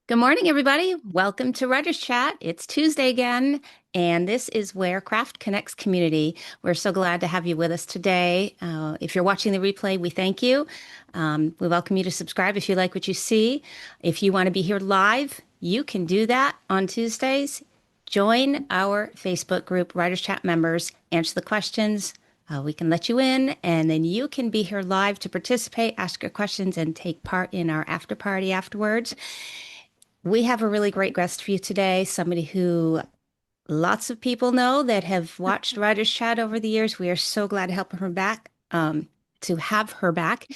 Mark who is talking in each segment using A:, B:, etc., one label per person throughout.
A: Good morning, everybody. Welcome to Writers Chat. It's Tuesday again, and this is where craft connects community. We're so glad to have you with us today. If you're watching the replay, we thank you. We welcome you to subscribe if you like what you see. If you want to be here live, you can do that on Tuesdays. Join our Facebook group, Writers Chat members, answer the questions. We can let you in, and then you can be here live to participate, ask your questions, and take part in our after party afterwards. We have a really great guest for you today, somebody who lots of people know that have watched Writers Chat over the years. We are so glad to help her back, to have her back.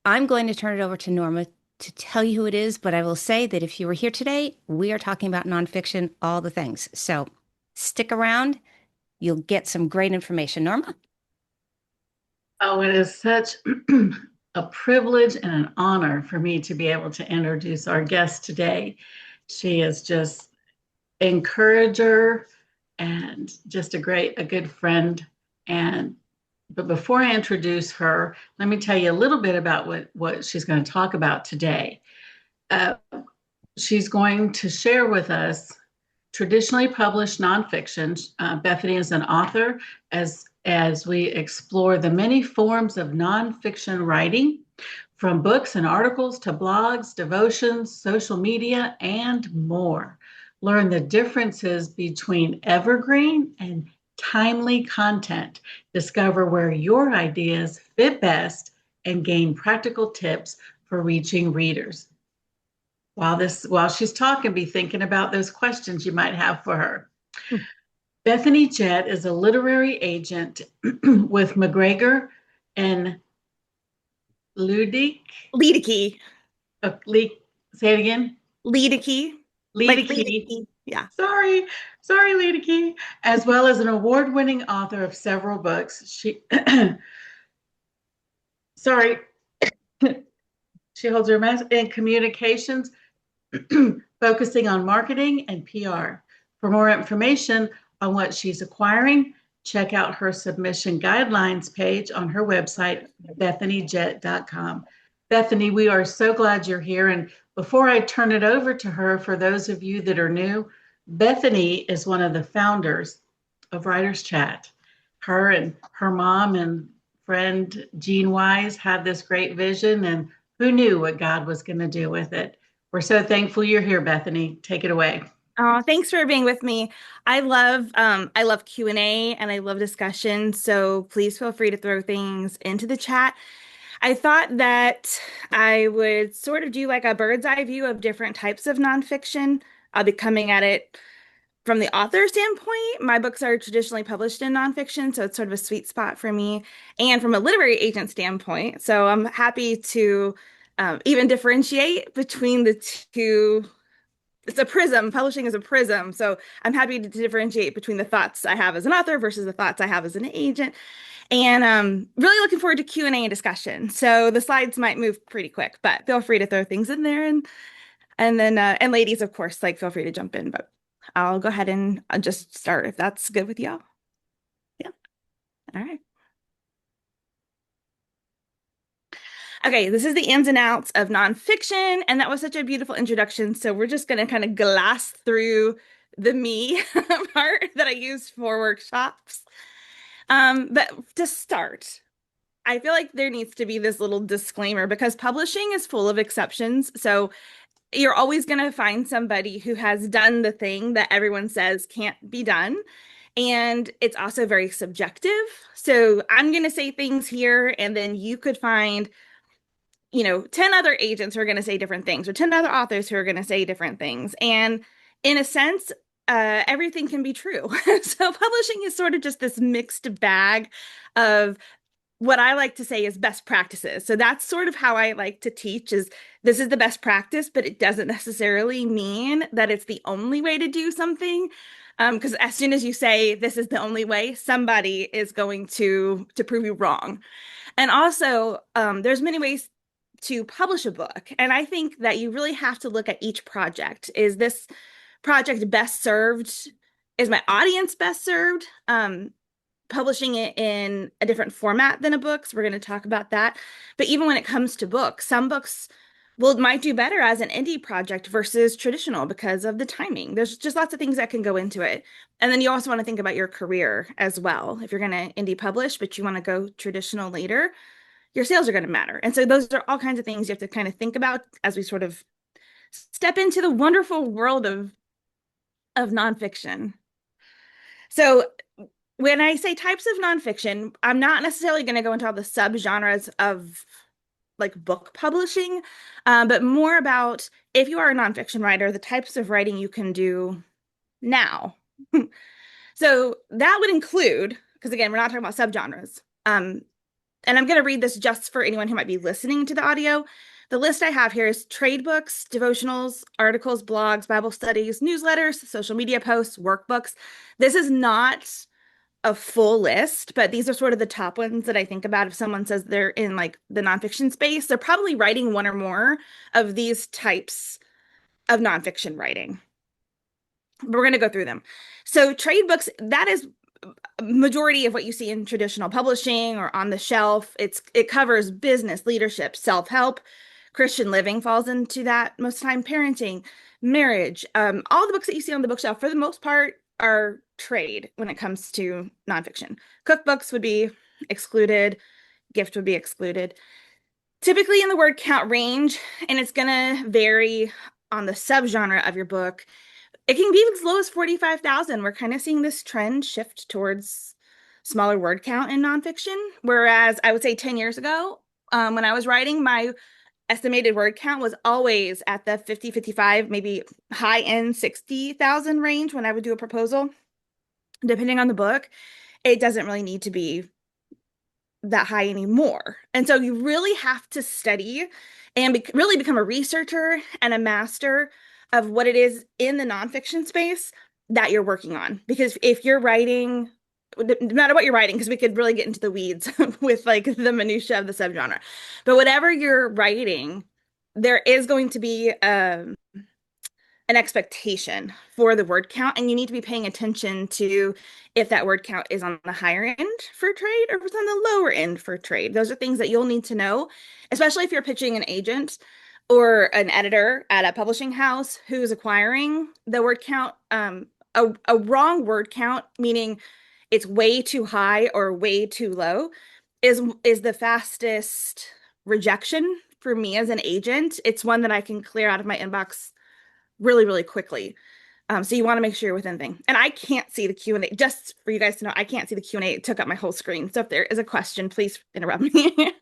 A: I'm going to turn it over to Norma to tell you who it is, but I will say that if you were here today, we are talking about nonfiction, all the things. So stick around. You'll get some great information. Norma?
B: Oh, it is such a privilege and an honor for me to be able to introduce our guest today. She is just encourager and just a good friend. But before I introduce her, let me tell you a little bit about what she's going to talk about today. Uh, she's going to share with us traditionally published nonfiction. Bethany is an author as we explore the many forms of nonfiction writing, from books and articles to blogs, devotions, social media, and more. Learn the differences between evergreen and timely content. Discover where your ideas fit best and gain practical tips for reaching readers. While she's talking, be thinking about those questions you might have for her. Bethany Jett is a literary agent with MacGregor and Luedeke.
A: Luedeke.
B: Say it again.
A: Luedeke. Like
B: Luedeke.
A: Luedeke. Yeah.
B: Sorry, sorry, Luedeke. As well as an award-winning author of several books. Sorry, she holds her master's in communications, focusing on marketing and PR. For more information on what she's acquiring, check out her submission guidelines page on her website, bethanyjett.com. Bethany, we are so glad you're here. And before I turn it over to her, for those of you that are new, Bethany is one of the founders of Writers Chat. Her and her mom and friend Jean Wise had this great vision, and who knew what God was going to do with it? We're so thankful you're here, Bethany. Take it away.
C: Oh, thanks for being with me. I love Q&A and I love discussion, so please feel free to throw things into the chat. I thought that I would sort of do like a bird's eye view of different types of nonfiction. I'll be coming at it from the author standpoint. My books are traditionally published in nonfiction, so it's sort of a sweet spot for me. And from a literary agent standpoint, so I'm happy to even differentiate between the two. It's a prism. Publishing is a prism. So I'm happy to differentiate between the thoughts I have as an author versus the thoughts I have as an agent. And really looking forward to Q&A and discussion. So the slides might move pretty quick, but feel free to throw things in there. And then and ladies, of course, like feel free to jump in. But I'll go ahead and I'll just start if that's good with y'all. Yeah. All right. Okay, this is the ins and outs of nonfiction, and that was such a beautiful introduction. So we're just going to kind of glass through the me part that I use for workshops. But to start, I feel like there needs to be this little disclaimer because publishing is full of exceptions. So you're always going to find somebody who has done the thing that everyone says can't be done. And it's also very subjective. So I'm going to say things here, and then you could find 10 other agents who are going to say different things, or 10 other authors who are going to say different things. And in a sense, everything can be true. So publishing is sort of just this mixed bag of what I like to say is best practices. So that's sort of how I like to teach is this is the best practice, but it doesn't necessarily mean that it's the only way to do something. Because as soon as you say this is the only way, somebody is going to prove you wrong. And also, there's many ways to publish a book. And I think that you really have to look at each project. Is this project best served? Is my audience best served? Publishing it in a different format than a book. So we're going to talk about that. But even when it comes to books, some books well, it might do better as an indie project versus traditional because of the timing. There's just lots of things that can go into it. And then you also want to think about your career as well. If you're going to indie publish, but you want to go traditional later, your sales are going to matter. And so those are all kinds of things you have to kind of think about as we sort of step into the wonderful world of nonfiction. So when I say types of nonfiction, I'm not necessarily going to go into all the subgenres of like book publishing, but more about if you are a nonfiction writer, the types of writing you can do now. So that would include, because again, we're not talking about subgenres. And I'm going to read this just for anyone who might be listening to the audio. The list I have here is trade books, devotionals, articles, blogs, Bible studies, newsletters, social media posts, workbooks. This is not a full list, but these are sort of the top ones that I think about. If someone says they're in like the nonfiction space, they're probably writing one or more of these types of nonfiction writing. But we're going to go through them. So trade books, that is majority of what you see in traditional publishing or on the shelf. It covers business, leadership, self-help, Christian living falls into that most of the time, parenting, marriage. All the books that you see on the bookshelf, for the most part, are trade when it comes to nonfiction. Cookbooks would be excluded, gift would be excluded. Typically in the word count range, and it's going to vary on the subgenre of your book. It can be as low as 45,000. We're kind of seeing this trend shift towards smaller word count in nonfiction. Whereas I would say 10 years ago, when I was writing, my estimated word count was always at the 50, 55, maybe high end 60,000 range when I would do a proposal. Depending on the book, it doesn't really need to be that high anymore. And so you really have to study and really become a researcher and a master of what it is in the nonfiction space that you're working on. Because if you're writing, no matter what you're writing, because we could really get into the weeds with like the minutia of the subgenre, but whatever you're writing, there is going to be an expectation for the word count, and you need to be paying attention to if that word count is on the higher end for trade or if it's on the lower end for trade. Those are things that you'll need to know, especially if you're pitching an agent or an editor at a publishing house who's acquiring the word count. A wrong word count, meaning it's way too high or way too low, is the fastest rejection for me as an agent. It's one that I can clear out of my inbox really, really quickly. So you want to make sure you're within thing. And I can't see the Q&A. Just for you guys to know, I can't see the Q&A. It took up my whole screen. So if there is a question, please interrupt me.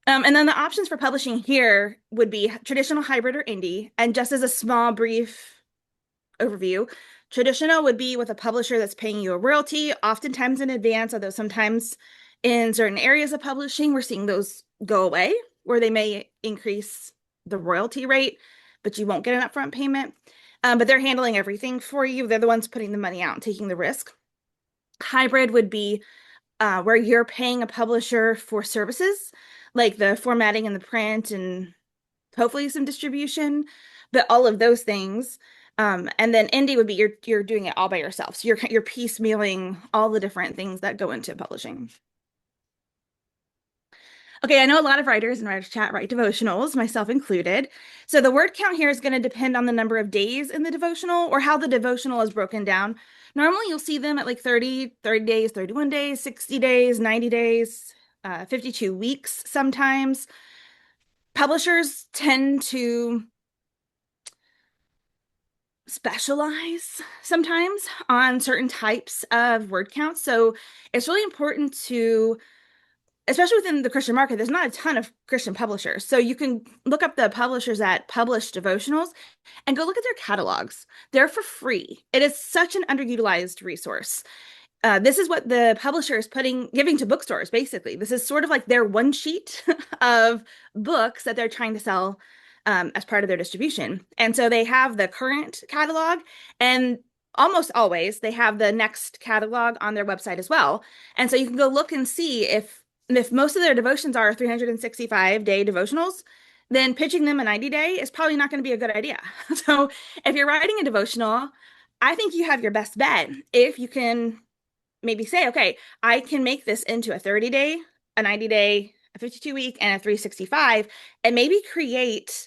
C: And then the options for publishing here would be traditional, hybrid, or indie. And just as a small, brief overview, traditional would be with a publisher that's paying you a royalty, oftentimes in advance, although sometimes in certain areas of publishing, we're seeing those go away, where they may increase the royalty rate, but you won't get an upfront payment. But they're handling everything for you. They're the ones putting the money out and taking the risk. Hybrid would be where you're paying a publisher for services, like the formatting and the print and hopefully some distribution, but all of those things. And then indie would be you're doing it all by yourself. So you're piecemealing all the different things that go into publishing. Okay, I know a lot of writers in Writer's Chat write devotionals, myself included. So the word count here is going to depend on the number of days in the devotional or how the devotional is broken down. Normally, you'll see them at like 30 days, 31 days, 60 days, 90 days, 52 weeks sometimes. Publishers tend to specialize sometimes on certain types of word counts. So it's really important to, especially within the Christian market, there's not a ton of Christian publishers. So you can look up the publishers that publish devotionals and go look at their catalogs. They're for free. It is such an underutilized resource. This is what the publisher is giving to bookstores, basically. This is sort of like their one sheet of books that they're trying to sell as part of their distribution. And so they have the current catalog, and almost always they have the next catalog on their website as well. And so you can go look and see if most of their devotions are 365-day devotionals, then pitching them a 90-day is probably not going to be a good idea. So if you're writing a devotional, I think you have your best bet if you can maybe say, okay, I can make this into a 30-day, a 90-day, a 52-week, and a 365, and maybe create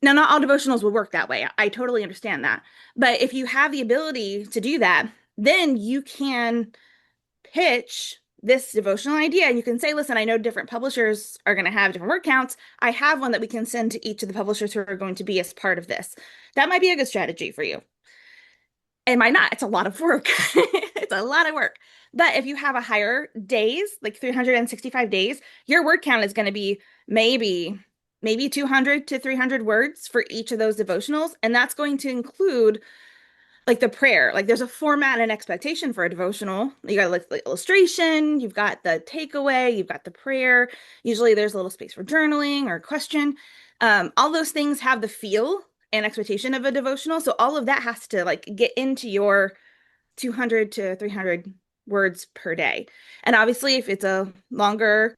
C: Now, not all devotionals will work that way. I totally understand that. But if you have the ability to do that, then you can pitch this devotional idea and you can say, listen, I know different publishers are going to have different word counts. I have one that we can send to each of the publishers who are going to be as part of this. That might be a good strategy for you. It might not. It's a lot of work. It's a lot of work. But if you have a higher days, like 365 days, your word count is going to be maybe 200 to 300 words for each of those devotionals. And that's going to include like the prayer. Like there's a format and expectation for a devotional. You got like the illustration, you've got the takeaway, you've got the prayer. Usually there's a little space for journaling or question. All those things have the feel and expectation of a devotional. So all of that has to like get into your 200 to 300 words per day. And obviously, if it's a longer,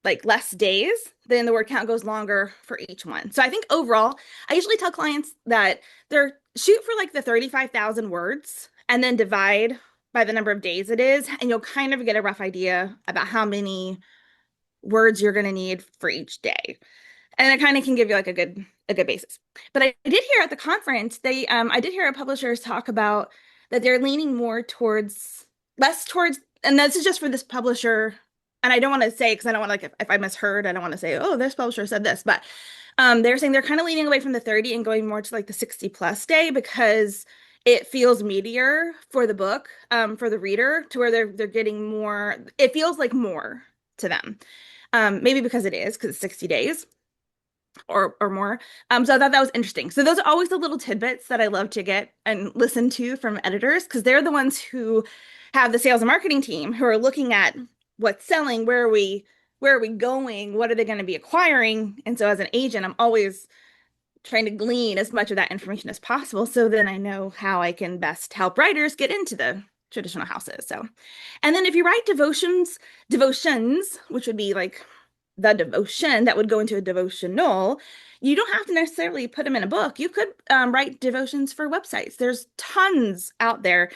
C: like less days, then the word count goes longer for each one. So I think overall, I usually tell clients that they're shoot for like the 35,000 words and then divide by the number of days it is, and you'll kind of get a rough idea about how many words you're going to need for each day. And it kind of can give you like a good basis. But I did hear at the conference, I did hear a publishers talk about that they're leaning more towards less towards, and this is just for this publisher. And I don't want to say, because I don't want to, like, if I misheard, I don't want to say, oh, this publisher said this, but they're saying they're kind of leaning away from the 30 and going more to like the 60 plus day because it feels meatier for the book, for the reader, to where they're getting more, it feels like more to them. Maybe because it is, because it's 60 days or more. So I thought that was interesting. So those are always the little tidbits that I love to get and listen to from editors, because they're the ones who have the sales and marketing team who are looking at what's selling, where are we going, what are they going to be acquiring. And so as an agent, I'm always trying to glean as much of that information as possible, so then I know how I can best help writers get into the traditional houses. So, and then if you write devotions, which would be like the devotion that would go into a devotional, you don't have to necessarily put them in a book. You could write devotions for websites. There's tons out there.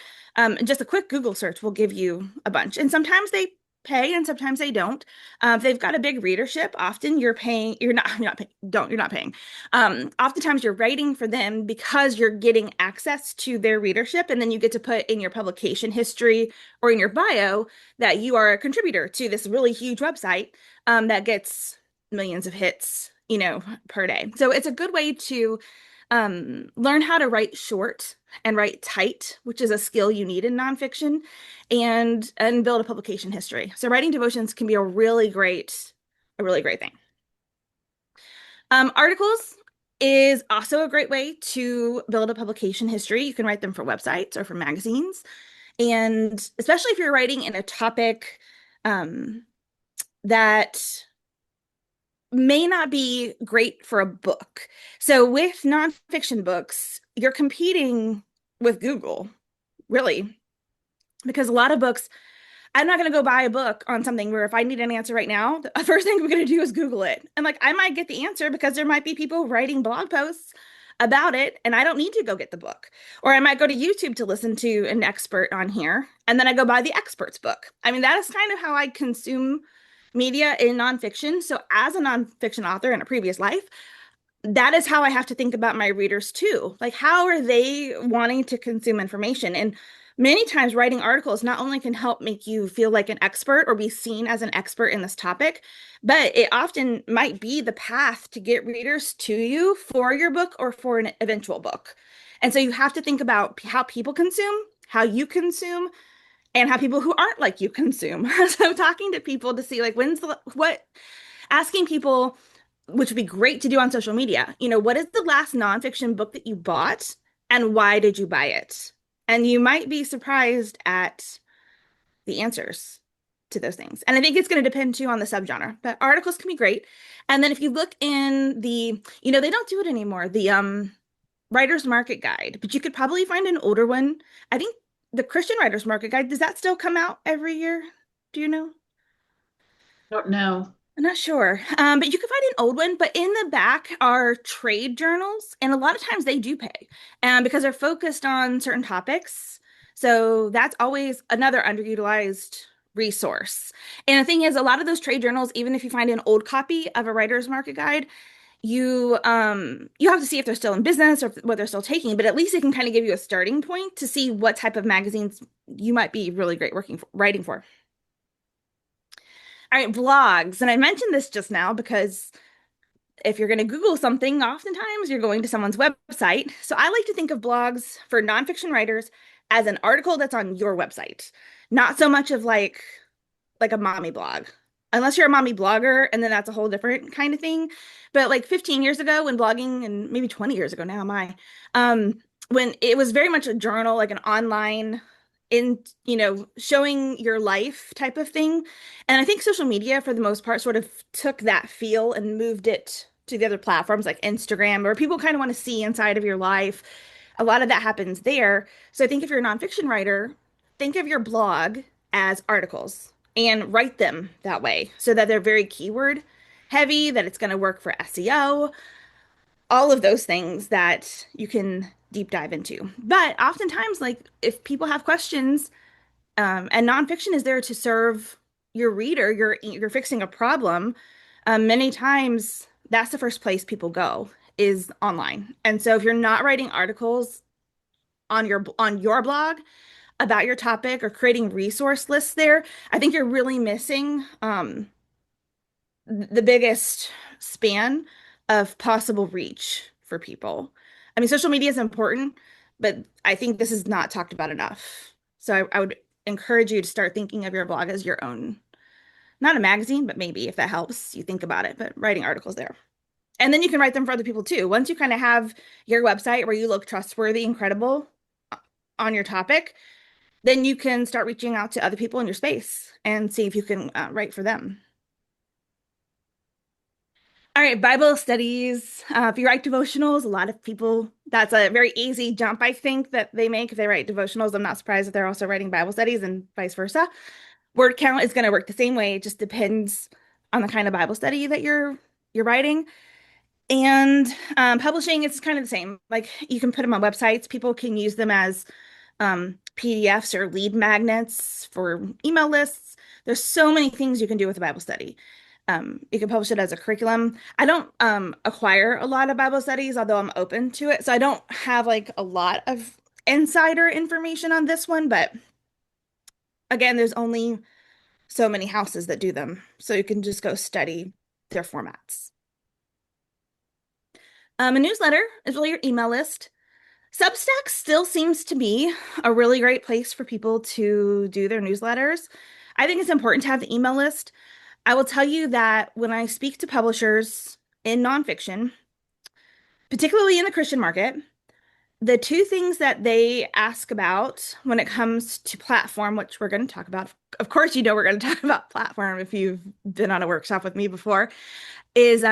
C: Just a quick Google search will give you a bunch. And sometimes they pay and sometimes they don't. If they've got a big readership, often you're not paying. Oftentimes you're writing for them because you're getting access to their readership, and then you get to put in your publication history or in your bio that you are a contributor to this really huge website that gets millions of hits, per day. So it's a good way to learn how to write short and write tight, which is a skill you need in nonfiction, and build a publication history. So writing devotions can be a really great thing. Articles is also a great way to build a publication history. You can write them for websites or for magazines. And especially if you're writing in a topic that may not be great for a book. So with nonfiction books, you're competing with Google, really, because a lot of books, I'm not going to go buy a book on something where if I need an answer right now, the first thing I'm going to do is Google it. And like, I might get the answer because there might be people writing blog posts about it, and I don't need to go get the book. Or I might go to YouTube to listen to an expert on here, and then I go buy the expert's book. I mean, that is kind of how I consume media in nonfiction. So as a nonfiction author in a previous life, that is how I have to think about my readers too. Like, how are they wanting to consume information? And many times writing articles not only can help make you feel like an expert or be seen as an expert in this topic, but it often might be the path to get readers to you for your book or for an eventual book. And so you have to think about how people consume, how you consume, and how people who aren't like you consume. So talking to people to see like asking people, which would be great to do on social media, what is the last nonfiction book that you bought and why did you buy it? And you might be surprised at the answers to those things. And I think it's going to depend too on the subgenre, but articles can be great. And then if you look in they don't do it anymore, the Writer's Market Guide, but you could probably find an older one. I think the Christian Writer's Market Guide, does that still come out every year? Do you know?
B: Don't know.
C: I'm not sure. But you can find an old one, but in the back are trade journals, and a lot of times they do pay because they're focused on certain topics. So that's always another underutilized resource. And the thing is, a lot of those trade journals, even if you find an old copy of a Writer's Market Guide, you have to see if they're still in business or what they're still taking, but at least it can kind of give you a starting point to see what type of magazines you might be really great writing for. All right, blogs. And I mentioned this just now because if you're going to Google something, oftentimes you're going to someone's website. So I like to think of blogs for nonfiction writers as an article that's on your website, not so much of like a mommy blog. Unless you're a mommy blogger, and then that's a whole different kind of thing. But like 15 years ago when blogging, and maybe 20 years ago now, when it was very much a journal, like an online showing your life type of thing. And I think social media for the most part sort of took that feel and moved it to the other platforms like Instagram, where people kind of want to see inside of your life. A lot of that happens there. So I think if you're a nonfiction writer, think of your blog as articles and write them that way so that they're very keyword heavy, that it's going to work for SEO, all of those things that you can deep dive into. But oftentimes, like if people have questions, and nonfiction is there to serve your reader, you're fixing a problem. Many times, that's the first place people go is online. And so if you're not writing articles on your blog about your topic or creating resource lists there, I think you're really missing the biggest span of possible reach for people. I mean, social media is important, but I think this is not talked about enough. So I would encourage you to start thinking of your blog as your own, not a magazine, but maybe if that helps you think about it, but writing articles there. And then you can write them for other people too. Once you kind of have your website where you look trustworthy and credible on your topic, then you can start reaching out to other people in your space and see if you can write for them. All right, Bible studies. If you write devotionals, a lot of people, that's a very easy jump, I think, that they make if they write devotionals. I'm not surprised that they're also writing Bible studies and vice versa. Word count is going to work the same way. It just depends on the kind of Bible study that you're writing. And publishing is kind of the same. Like you can put them on websites. People can use them as PDFs or lead magnets for email lists. There's so many things you can do with a Bible study. You can publish it as a curriculum. I don't acquire a lot of Bible studies, although I'm open to it. So I don't have like a lot of insider information on this one, but again, there's only so many houses that do them. So you can just go study their formats. A newsletter is really your email list. Substack still seems to be a really great place for people to do their newsletters. I think it's important to have the email list. I will tell you that when I speak to publishers in nonfiction, particularly in the Christian market, the two things that they ask about when it comes to platform, which we're going to talk about, of course, we're going to talk about platform if you've been on a workshop with me before, is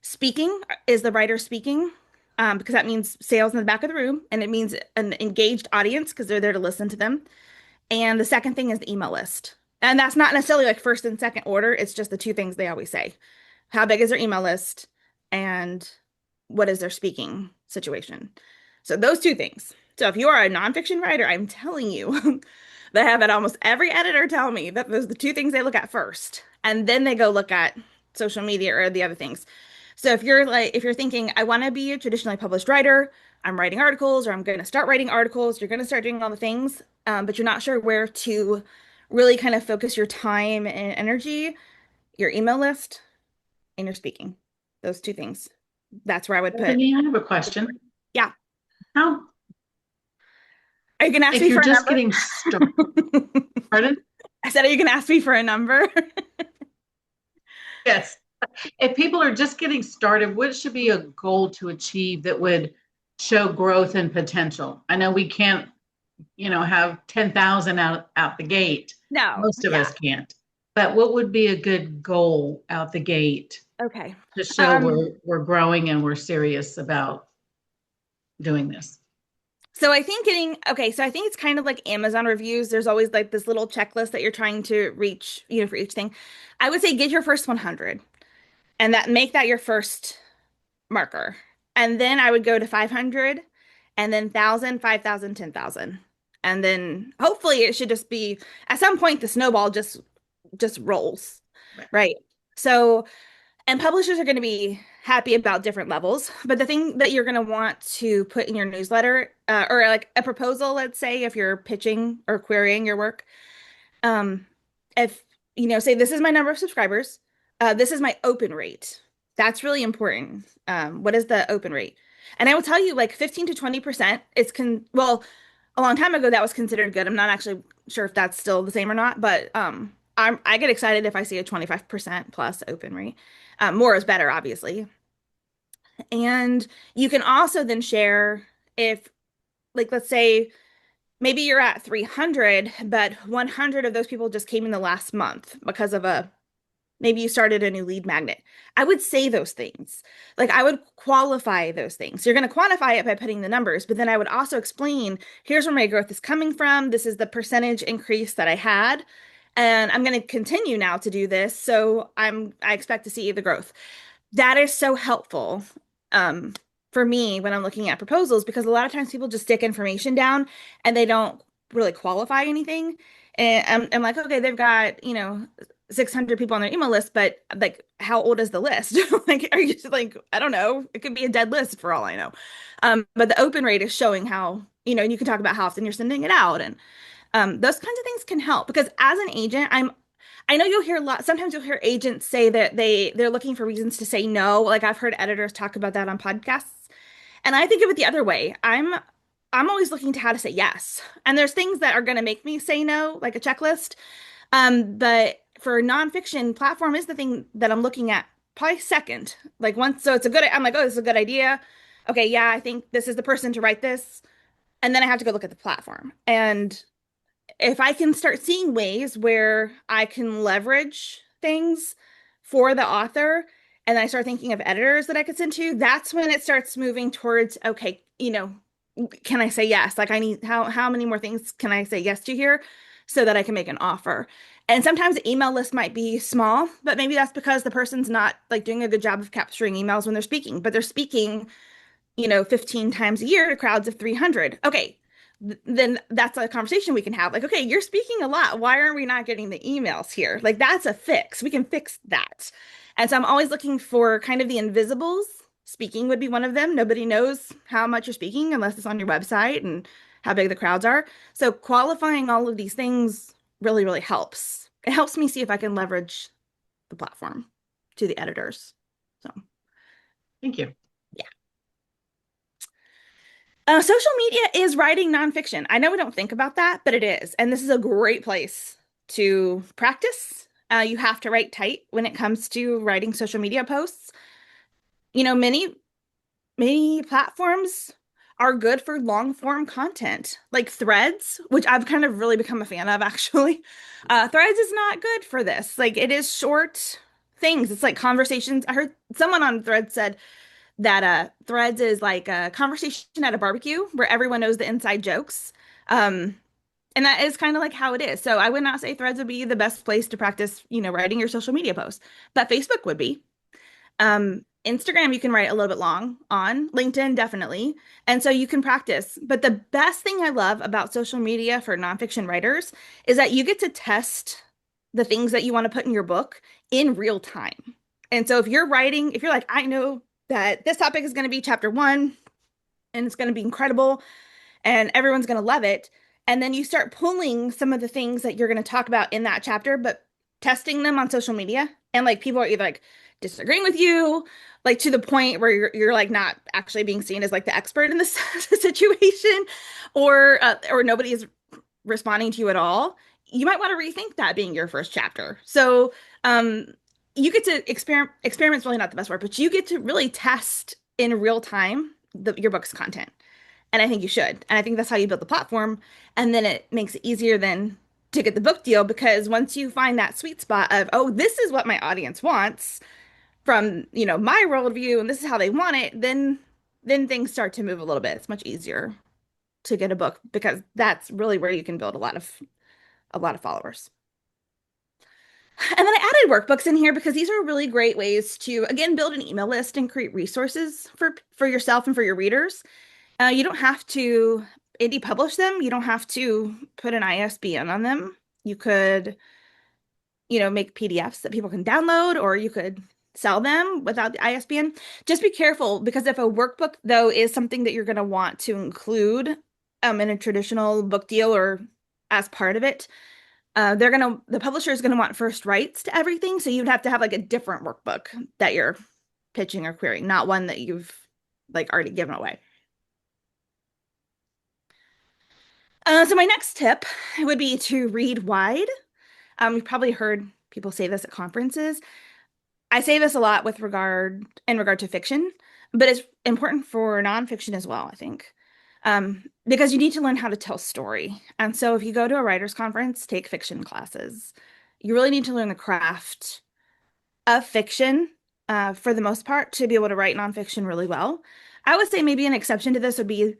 C: speaking. Is the writer speaking? Because that means sales in the back of the room, and it means an engaged audience because they're there to listen to them. And the second thing is the email list. And that's not necessarily like first and second order. It's just the two things they always say. How big is their email list? And what is their speaking situation? So those two things. So if you are a nonfiction writer, I'm telling you, they have had almost every editor tell me that those are the two things they look at first. And then they go look at social media or the other things. So if you're thinking, I want to be a traditionally published writer, I'm writing articles or I'm going to start writing articles, you're going to start doing all the things, but you're not sure where to really kind of focus your time and energy, your email list and your speaking. Those two things. That's where I would put.
B: Bethany, I have a question.
C: Yeah.
B: How,
C: Are you going to ask
B: if
C: me
B: you're
C: for a
B: just
C: number?
B: getting started, pardon?
C: I said, are you going to ask me for a number?
B: Yes. If people are just getting started, what should be a goal to achieve that would show growth and potential? I know we can't, have 10,000 out the gate.
C: No.
B: Most of
C: Yeah.
B: us can't. But what would be a good goal out the gate
C: Okay.
B: to show we're growing and we're serious about doing this?
C: So I think so I think it's kind of like Amazon reviews. There's always like this little checklist that you're trying to reach, for each thing. I would say get your first 100 and make that your first marker. And then I would go to 500 and then 1,000, 5,000, 10,000. And then hopefully it should just be at some point the snowball just rolls. Right. So And publishers are going to be happy about different levels. But the thing that you're going to want to put in your newsletter, or like a proposal, let's say, if you're pitching or querying your work, um, if say this is my number of subscribers, this is my open rate. That's really important. What is the open rate? And I will tell you, like 15 to 20% is well, a long time ago that was considered good. I'm not actually sure if that's still the same or not, but I get excited if I see a 25% plus open rate. More is better, obviously. And you can also then share if, like, let's say maybe you're at 300, but 100 of those people just came in the last month because of maybe you started a new lead magnet. I would say those things. Like I would qualify those things. You're going to quantify it by putting the numbers, but then I would also explain, here's where my growth is coming from. This is the percentage increase that I had. And I'm going to continue now to do this. So I expect to see the growth. That is so helpful um, for me when I'm looking at proposals because a lot of times people just stick information down and they don't really qualify anything. And I'm like, okay, they've got, 600 people on their email list, but like, how old is the list? Like, are you just like, I don't know. It could be a dead list for all I know. But the open rate is showing how, and you can talk about how often you're sending it out. And those kinds of things can help because as an agent, I know you'll hear a lot. Sometimes you'll hear agents say that they're looking for reasons to say no. Like I've heard editors talk about that on podcasts. And I think of it the other way. I'm always looking to how to say yes. And there's things that are going to make me say no, like a checklist. But for nonfiction, platform is the thing that I'm looking at probably second. Like once, so I'm like, oh, this is a good idea. Okay, yeah, I think this is the person to write this. And then I have to go look at the platform. And if I can start seeing ways where I can leverage things for the author, and I start thinking of editors that I could send to, that's when it starts moving towards, okay, can I say yes? Like I need how many more things can I say yes to here so that I can make an offer? And sometimes the email list might be small, but maybe that's because the person's not like doing a good job of capturing emails when they're speaking, but they're speaking 15 times a year to crowds of 300. Okay, then that's a conversation we can have. Like, okay, you're speaking a lot. Why aren't we not getting the emails here? Like, that's a fix. We can fix that. And so I'm always looking for kind of the invisibles. Speaking would be one of them. Nobody knows how much you're speaking unless it's on your website and how big the crowds are. So qualifying all of these things really, really helps. It helps me see if I can leverage the platform to the editors. So,
B: Thank you.
C: yeah. Social media is writing nonfiction. I know we don't think about that, but it is. And this is a great place to practice. You have to write tight when it comes to writing social media posts. Many platforms are good for long form content, like Threads, which I've kind of really become a fan of, actually. Threads is not good for this. Like, it is short things. It's like conversations. I heard someone on Threads said, that Threads is like a conversation at a barbecue where everyone knows the inside jokes. And that is kind of like how it is. So I would not say Threads would be the best place to practice, writing your social media posts, but Facebook would be. Instagram, you can write a little bit long on. LinkedIn, definitely. And so you can practice. But the best thing I love about social media for nonfiction writers is that you get to test the things that you want to put in your book in real time. And so if you're like, I know that this topic is going to be chapter 1 and it's going to be incredible and everyone's going to love it. And then you start pulling some of the things that you're going to talk about in that chapter, but testing them on social media. And like people are either like disagreeing with you, like to the point where you're like not actually being seen as like the expert in this situation, or nobody is responding to you at all. You might want to rethink that being your first chapter. So you get to experiment's really not the best word, but you get to really test in real time your book's content. And I think you should. And I think that's how you build the platform. And then it makes it easier then to get the book deal because once you find that sweet spot of, oh, this is what my audience wants from, my worldview and this is how they want it, then things start to move a little bit. It's much easier to get a book because that's really where you can build a lot of followers. And then I added workbooks in here because these are really great ways to, again, build an email list and create resources for yourself and for your readers. You don't have to indie publish them. You don't have to put an ISBN on them. You could, make PDFs that people can download, or you could sell them without the ISBN. Just be careful, because if a workbook though is something that you're going to want to include in a traditional book deal or as part of it, the publisher is gonna want first rights to everything, so you'd have to have like a different workbook that you're pitching or querying, not one that you've like already given away. So my next tip would be to read wide. You've probably heard people say this at conferences. I say this a lot in regard to fiction, but it's important for nonfiction as well, I think. Because you need to learn how to tell story. And so if you go to a writer's conference, take fiction classes. You really need to learn the craft of fiction, for the most part, to be able to write nonfiction really well. I would say maybe an exception to this would be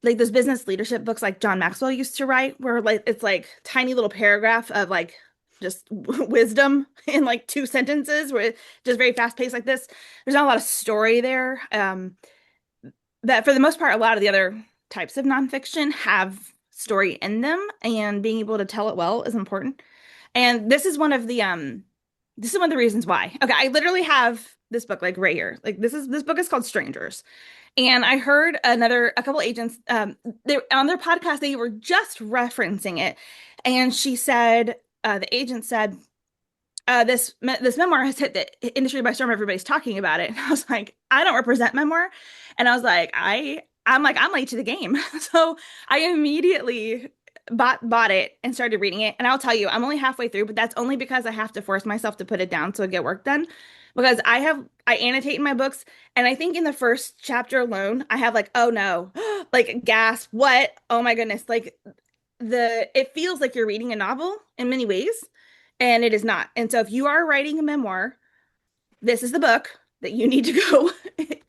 C: like those business leadership books like John Maxwell used to write, where like it's like tiny little paragraph of like just wisdom in like 2 sentences, where it's just very fast paced like this. There's not a lot of story there. That for the most part, a lot of the other types of nonfiction have story in them, and being able to tell it well is important. And this is one of the reasons why. Okay, I literally have this book like right here. Like this book is called Strangers. And I heard a couple agents, they on their podcast, they were just referencing it. And she said, the agent said, this memoir has hit the industry by storm. Everybody's talking about it. And I was like, I don't represent memoir. And I was like, I'm late to the game. So I immediately bought it and started reading it. And I'll tell you, I'm only halfway through, but that's only because I have to force myself to put it down so I get work done. Because I annotate in my books, and I think in the first chapter alone, I have like, oh no, like gasp, what? Oh my goodness. Like it feels like you're reading a novel in many ways, and it is not. And so if you are writing a memoir, this is the book that you need to go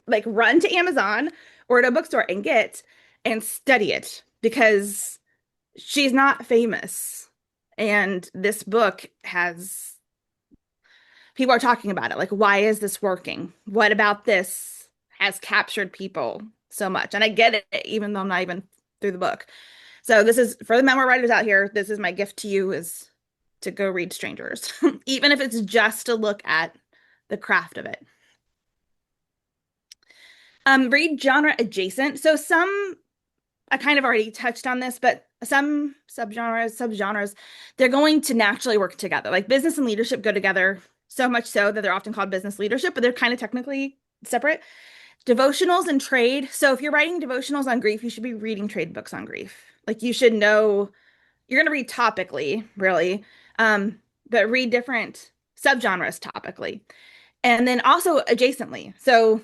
C: like run to Amazon or to a bookstore and get and study it, because she's not famous. And this book has people are talking about it. Like, why is this working? What about this has captured people so much? And I get it, even though I'm not even through the book. So this is for the memoir writers out here. This is my gift to you, is to go read Strangers, even if it's just to look at the craft of it. Read genre adjacent. So I kind of already touched on this, but some subgenres, they're going to naturally work together. Like business and leadership go together, so much so that they're often called business leadership, but they're kind of technically separate. Devotionals and trade. So if you're writing devotionals on grief, you should be reading trade books on grief. Like you should know you're going to read topically, really, but read different subgenres topically. And then also adjacently. So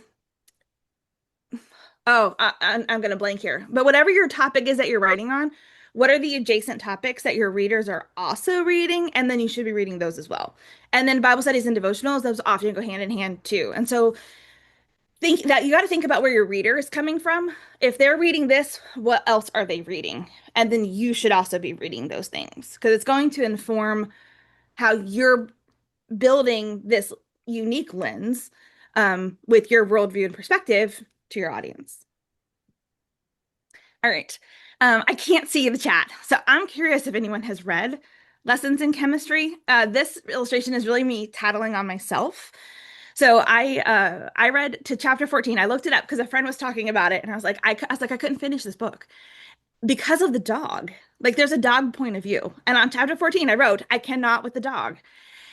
C: I'm going to blank here. But whatever your topic is that you're writing on, what are the adjacent topics that your readers are also reading? And then you should be reading those as well. And then Bible studies and devotionals, those often go hand in hand too. And so think that you got to think about where your reader is coming from. If they're reading this, what else are they reading? And then you should also be reading those things, because it's going to inform how you're building this unique lens, with your worldview and perspective to your audience. All right. I can't see the chat, so I'm curious if anyone has read Lessons in Chemistry. This illustration is really me tattling on myself. So I read to chapter 14. I looked it up because a friend was talking about it, and I was like, I couldn't finish this book because of the dog. Like there's a dog point of view, and on chapter 14, I wrote, I cannot with the dog.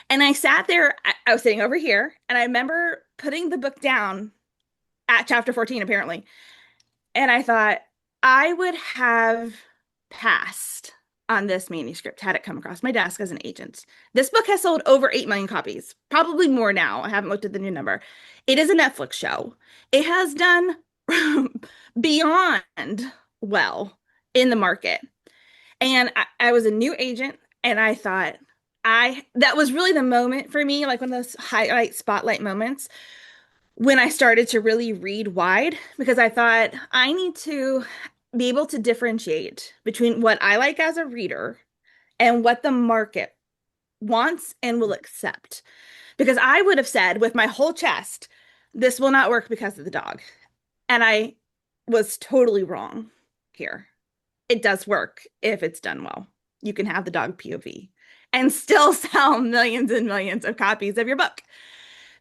C: And I sat there. I was sitting over here, and I remember putting the book down at chapter 14, apparently. And I thought, I would have passed on this manuscript had it come across my desk as an agent. This book has sold over 8 million copies, probably more now. I haven't looked at the new number. It is a Netflix show. It has done beyond well in the market. And I was a new agent, and I thought, that was really the moment for me, like one of those highlight spotlight moments when I started to really read wide, because I thought I need to be able to differentiate between what I like as a reader and what the market wants and will accept. Because I would have said with my whole chest, this will not work because of the dog. And I was totally wrong here. It does work if it's done well. You can have the dog POV and still sell millions and millions of copies of your book.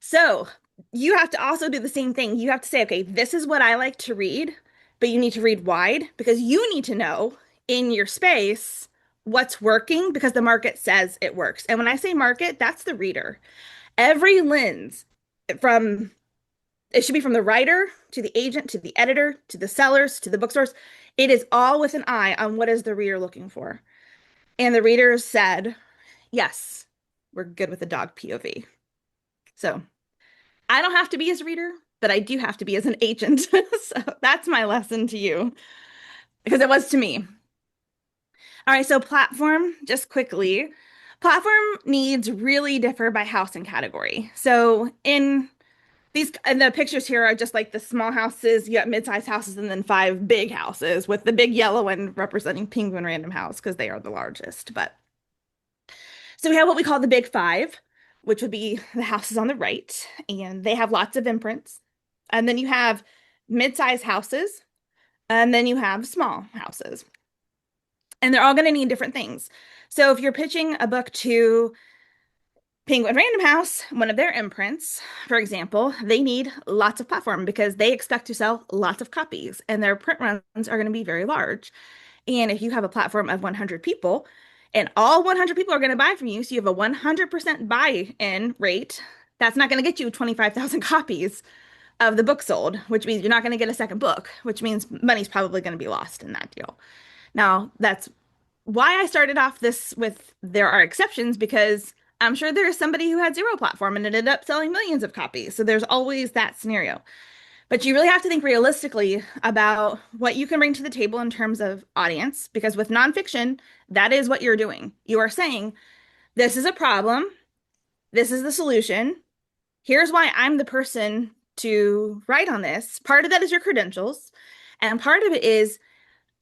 C: So you have to also do the same thing. You have to say, okay, this is what I like to read, but you need to read wide because you need to know in your space what's working because the market says it works. And when I say market, that's the reader. Every lens from it should be from the writer to the agent to the editor to the sellers to the bookstores. It is all with an eye on what is the reader looking for. And the readers said, yes, we're good with the dog POV. So I don't have to be as a reader, but I do have to be as an agent. So that's my lesson to you because it was to me. All right, so platform, just quickly. Platform needs really differ by house and category. So in these, and the pictures here are just like the small houses, you got mid-sized houses, and then 5 big houses with the big yellow one representing Penguin Random House because they are the largest. But so we have what we call the big 5, which would be the houses on the right, and they have lots of imprints. And then you have mid-sized houses, and then you have small houses. And they're all going to need different things. So if you're pitching a book to Penguin Random House, one of their imprints, for example, they need lots of platform because they expect to sell lots of copies and their print runs are going to be very large. And if you have a platform of 100 people and all 100 people are going to buy from you, so you have a 100% buy-in rate, that's not going to get you 25,000 copies of the book sold, which means you're not going to get a second book, which means money's probably going to be lost in that deal. Now, that's why I started off this with there are exceptions because I'm sure there is somebody who had 0 platform and ended up selling millions of copies. So there's always that scenario. But you really have to think realistically about what you can bring to the table in terms of audience, because with nonfiction, that is what you're doing. You are saying, this is a problem, this is the solution, here's why I'm the person to write on this. Part of that is your credentials, and part of it is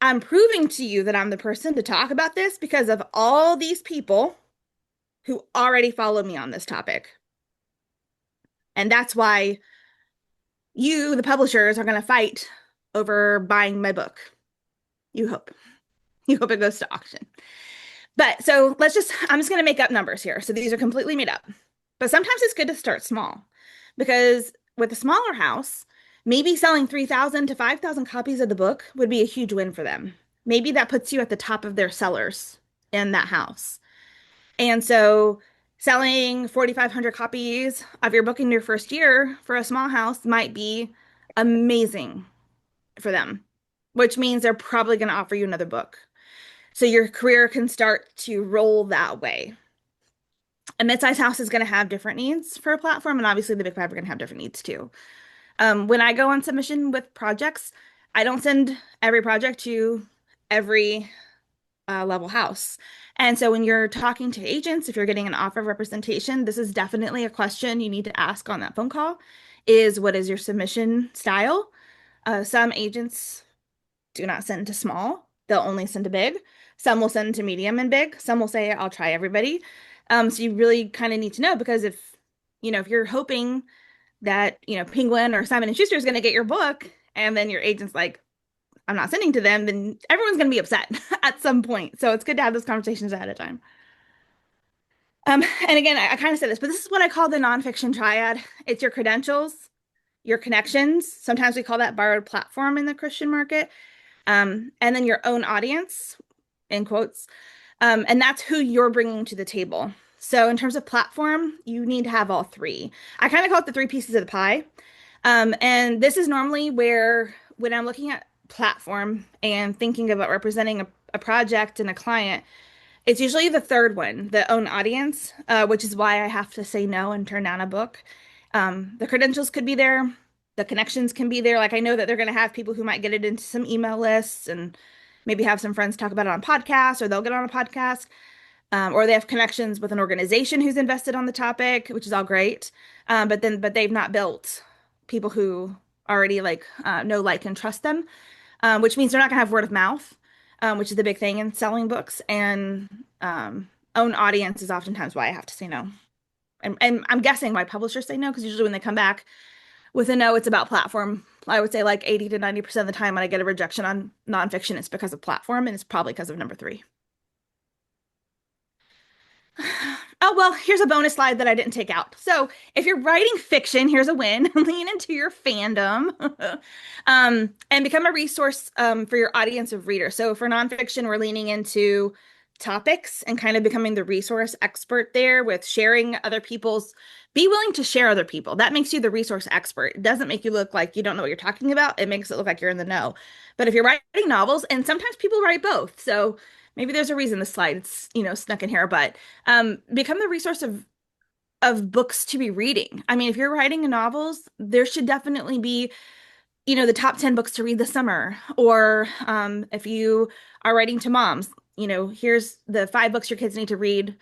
C: I'm proving to you that I'm the person to talk about this because of all these people who already follow me on this topic. And that's why you, the publishers, are going to fight over buying my book. You hope. You hope it goes to auction. But so I'm just going to make up numbers here. So these are completely made up. But sometimes it's good to start small because with a smaller house, maybe selling 3,000 to 5,000 copies of the book would be a huge win for them. Maybe that puts you at the top of their sellers in that house. And so selling 4,500 copies of your book in your first year for a small house might be amazing for them, which means they're probably going to offer you another book. So your career can start to roll that way. A mid-sized house is going to have different needs for a platform, and obviously the big 5 are going to have different needs too. When I go on submission with projects, I don't send every project to every level house. And so when you're talking to agents, if you're getting an offer of representation, this is definitely a question you need to ask on that phone call is what is your submission style? Some agents do not send to small. They'll only send to big. Some will send to medium and big. Some will say, I'll try everybody. So you really kind of need to know because if you're hoping that, Penguin or Simon and Schuster is going to get your book and then your agent's like, I'm not sending to them, then everyone's going to be upset at some point. So it's good to have those conversations ahead of time. And again, I kind of said this, but this is what I call the nonfiction triad. It's your credentials, your connections. Sometimes we call that borrowed platform in the Christian market. And then your own audience, in quotes. And that's who you're bringing to the table. So in terms of platform, you need to have all 3. I kind of call it the 3 pieces of the pie. And this is normally where, when I'm looking at platform and thinking about representing a project and a client, it's usually the third one, the own audience, which is why I have to say no and turn down a book. The credentials could be there. The connections can be there. Like I know that they're going to have people who might get it into some email lists and maybe have some friends talk about it on podcasts, or they'll get on a podcast. Or they have connections with an organization who's invested on the topic, which is all great. But they've not built people who already know, like, and trust them, which means they're not going to have word of mouth, which is the big thing in selling books. And own audience is oftentimes why I have to say no. And I'm guessing why publishers say no, because usually when they come back with a no, it's about platform. I would say like 80 to 90% of the time when I get a rejection on nonfiction, it's because of platform, and it's probably because of number 3. Oh, well, here's a bonus slide that I didn't take out. So, if you're writing fiction, here's a win. Lean into your fandom and become a resource for your audience of readers. So, for nonfiction, we're leaning into topics and kind of becoming the resource expert there with sharing other people's. Be willing to share other people. That makes you the resource expert. It doesn't make you look like you don't know what you're talking about. It makes it look like you're in the know. But if you're writing novels, and sometimes people write both. So, maybe there's a reason the slide's, snuck in here, but become the resource of books to be reading. I mean, if you're writing novels, there should definitely be, the top 10 books to read this summer. Or if you are writing to moms, here's the 5 books your kids need to read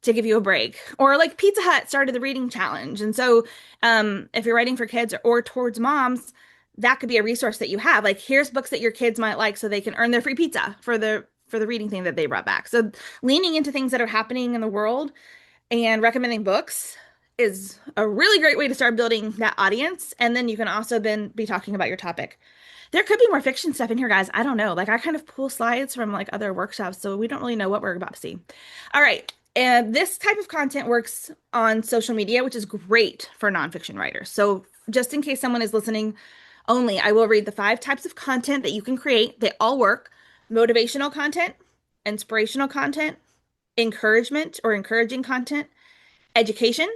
C: to give you a break. Or like Pizza Hut started the reading challenge. And so if you're writing for kids or towards moms, that could be a resource that you have. Like, here's books that your kids might like so they can earn their free pizza for the reading thing that they brought back. So leaning into things that are happening in the world and recommending books is a really great way to start building that audience. And then you can also then be talking about your topic. There could be more fiction stuff in here, guys. I don't know. Like, I kind of pull slides from like other workshops, so we don't really know what we're about to see. All right. And this type of content works on social media, which is great for nonfiction writers. So just in case someone is listening only, I will read the 5 types of content that you can create. They all work: motivational content, inspirational content, encouragement or encouraging content, education,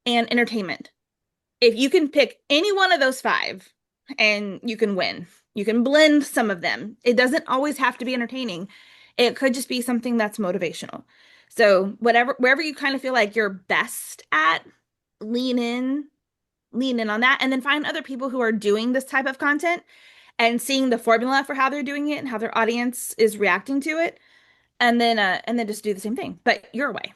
C: and entertainment. If you can pick any one of those 5 and you can win, you can blend some of them. It doesn't always have to be entertaining. It could just be something that's motivational. So wherever you kind of feel like you're best at, lean in, lean in on that, and then find other people who are doing this type of content and seeing the formula for how they're doing it and how their audience is reacting to it, and then just do the same thing, but your way.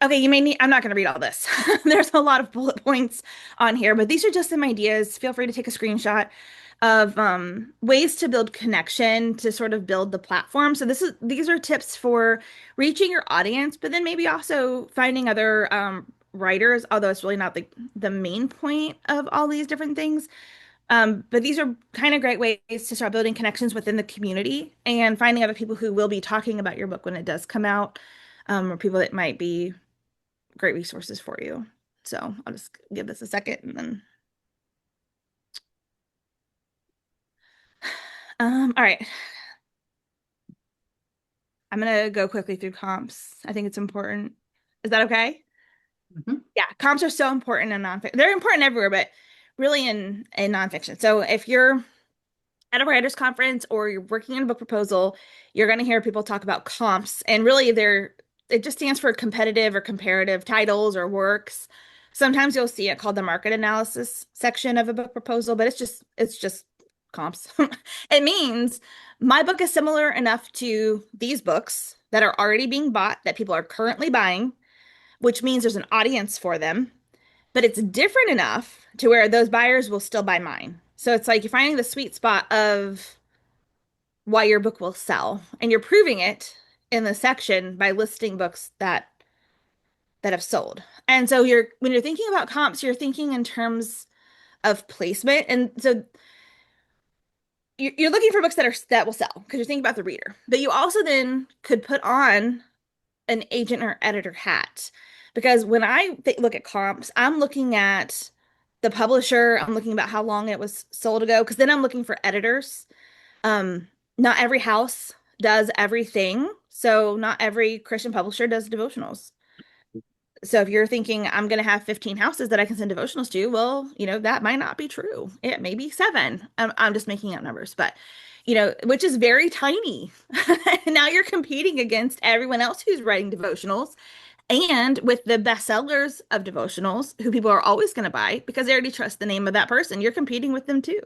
C: Okay, you may need, I'm not going to read all this. There's a lot of bullet points on here, but these are just some ideas. Feel free to take a screenshot of ways to build connection to sort of build the platform. So these are tips for reaching your audience, but then maybe also finding other writers, although it's really not the main point of all these different things. But these are kind of great ways to start building connections within the community and finding other people who will be talking about your book when it does come out, or people that might be great resources for you. So I'll just give this a second and then. All right. I'm gonna go quickly through comps. I think it's important. Is that okay? Yeah, comps are so important in nonfiction. They're important everywhere, but really in nonfiction. So if you're at a writers conference or you're working on a book proposal, you're going to hear people talk about comps, and really it just stands for competitive or comparative titles or works. Sometimes you'll see it called the market analysis section of a book proposal, but it's just comps. It means my book is similar enough to these books that are already being bought, that people are currently buying, which means there's an audience for them, but it's different enough to where those buyers will still buy mine. So it's like you're finding the sweet spot of why your book will sell, and you're proving it in the section by listing books that have sold. And so when you're thinking about comps, you're thinking in terms of placement, and so you're looking for books that will sell because you're thinking about the reader. But you also then could put on an agent or editor hat, because when I look at comps, I'm looking at the publisher, I'm looking about how long it was sold ago, because then I'm looking for editors. Not every house does everything, so not every Christian publisher does devotionals. So if you're thinking I'm going to have 15 houses that I can send devotionals to, well, that might not be true. It may be 7. I'm just making up numbers, but which is very tiny. Now you're competing against everyone else who's writing devotionals, and with the bestsellers of devotionals, who people are always going to buy because they already trust the name of that person. You're competing with them too.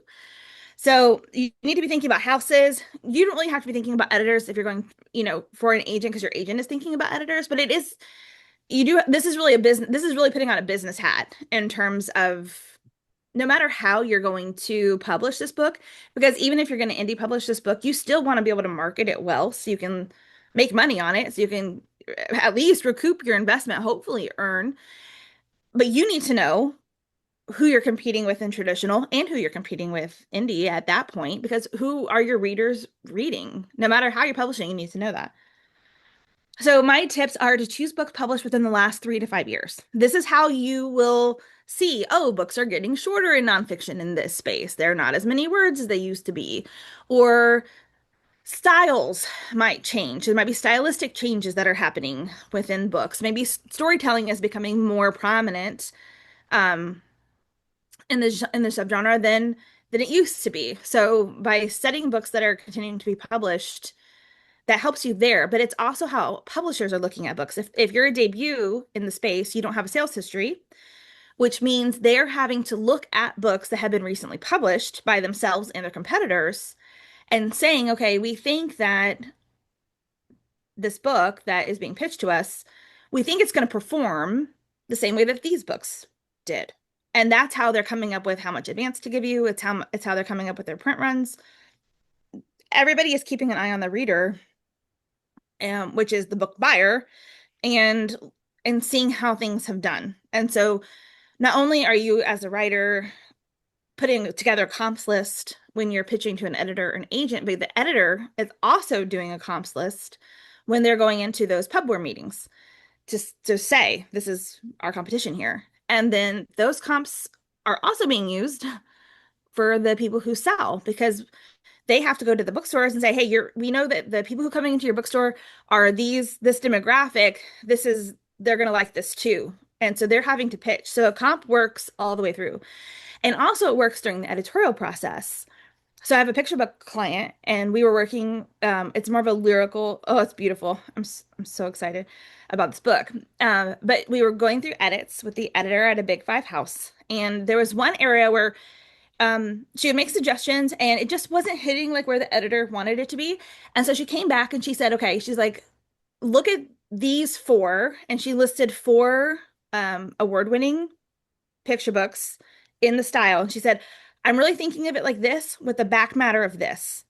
C: So you need to be thinking about houses. You don't really have to be thinking about editors if you're going, for an agent, because your agent is thinking about editors, but this is really a business. This is really putting on a business hat in terms of no matter how you're going to publish this book, because even if you're going to indie publish this book, you still want to be able to market it well so you can make money on it, so you can at least recoup your investment, hopefully earn. But you need to know who you're competing with in traditional and who you're competing with indie at that point, because who are your readers reading? No matter how you're publishing, you need to know that. So my tips are to choose books published within the last 3 to 5 years. This is how you will see, oh, books are getting shorter in nonfiction in this space. They're not as many words as they used to be. Or styles might change. There might be stylistic changes that are happening within books. Maybe storytelling is becoming more prominent um, in the subgenre than it used to be. So by studying books that are continuing to be published, that helps you there. But it's also how publishers are looking at books. If you're a debut in the space, you don't have a sales history, which means they're having to look at books that have been recently published by themselves and their competitors and saying, okay, we think that this book that is being pitched to us, we think it's going to perform the same way that these books did. And that's how they're coming up with how much advance to give you. It's how they're coming up with their print runs. Everybody is keeping an eye on the reader, which is the book buyer, and seeing how things have done. And so not only are you as a writer putting together a comps list when you're pitching to an editor or an agent, but the editor is also doing a comps list when they're going into those pub war meetings to say, this is our competition here. And then those comps are also being used for the people who sell because they have to go to the bookstores and say, hey, we know that the people who are coming into your bookstore are this demographic. They're going to like this too. And so they're having to pitch. So a comp works all the way through. And also it works during the editorial process. So I have a picture book client and we were working, it's more of a lyrical, oh, it's beautiful. I'm so excited about this book. But we were going through edits with the editor at a Big Five house. And there was one area where she would make suggestions and it just wasn't hitting like where the editor wanted it to be. And so she came back and she said, okay, she's like, look at these four. And she listed four award-winning picture books in the style. And she said, I'm really thinking of it like this with the back matter of this.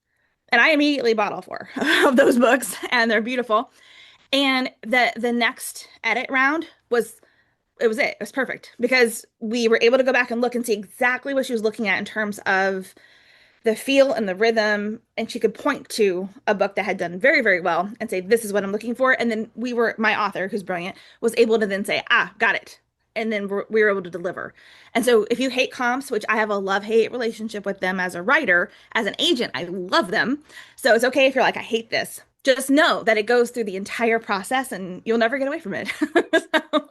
C: And I immediately bought all four of those books and they're beautiful. And the next edit round was it was perfect because we were able to go back and look and see exactly what she was looking at in terms of the feel and the rhythm. And she could point to a book that had done very, very well and say, this is what I'm looking for. And then my author, who's brilliant, was able to then say, got it. And then we were able to deliver. And so if you hate comps, which I have a love-hate relationship with them as a writer, as an agent, I love them. So it's okay if you're like, I hate this. Just know that it goes through the entire process and you'll never get away from it. So,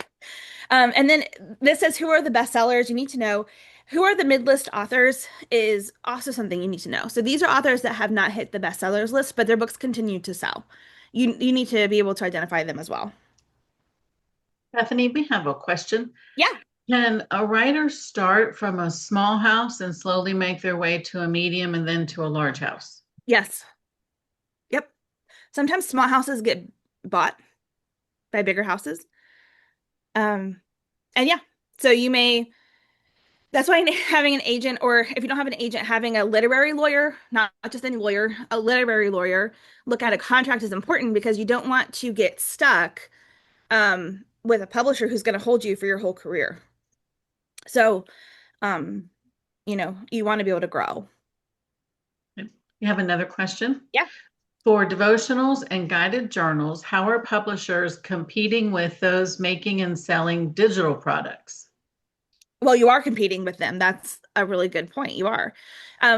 C: and then this says, who are the bestsellers? You need to know who are the mid-list authors is also something you need to know. So these are authors that have not hit the bestsellers list, but their books continue to sell. You need to be able to identify them as well.
B: Bethany, we have a question.
C: Yeah.
B: Can a writer start from a small house and slowly make their way to a medium and then to a large house?
C: Yes. Yep. Sometimes small houses get bought by bigger houses. And yeah, so that's why having an agent, or if you don't have an agent, having a literary lawyer, not just any lawyer, a literary lawyer, look at a contract is important because you don't want to get stuck with a publisher who's going to hold you for your whole career. So, you want to be able to grow.
B: You have another question?
C: Yeah.
B: For devotionals and guided journals, how are publishers competing with those making and selling digital products?
C: Well, you are competing with them. That's a really good point. You are.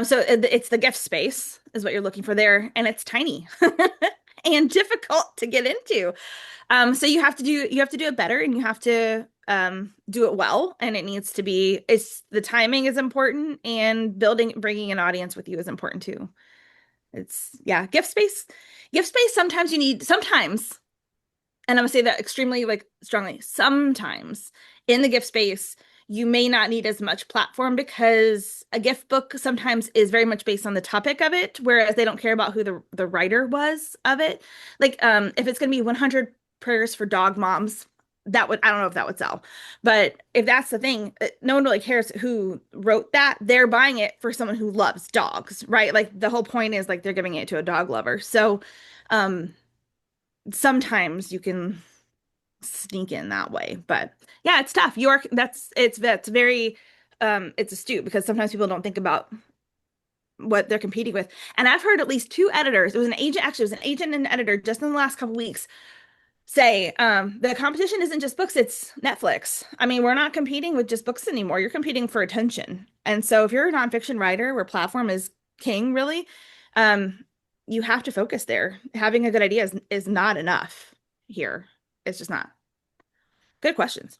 C: So it's the gift space is what you're looking for there, and it's tiny and difficult to get into. So you have to do it better, and you have to do it well, and the timing is important, and bringing an audience with you is important too. Gift space. Sometimes and I'm gonna say that extremely strongly. Sometimes in the gift space, you may not need as much platform because a gift book sometimes is very much based on the topic of it, whereas they don't care about who the writer was of it. If it's gonna be 100 prayers for dog moms, I don't know if that would sell. But if that's the thing, no one really cares who wrote that. They're buying it for someone who loves dogs, right? Like the whole point is they're giving it to a dog lover. So sometimes you can sneak in that way, but yeah, it's tough. That's very it's astute because sometimes people don't think about what they're competing with. And I've heard at least two editors. It was an agent and an editor just in the last couple weeks say the competition isn't just books, it's Netflix. I mean, we're not competing with just books anymore. You're competing for attention. And so if you're a nonfiction writer where platform is king, really, um, you have to focus there. Having a good idea is not enough here. It's just not. Good questions.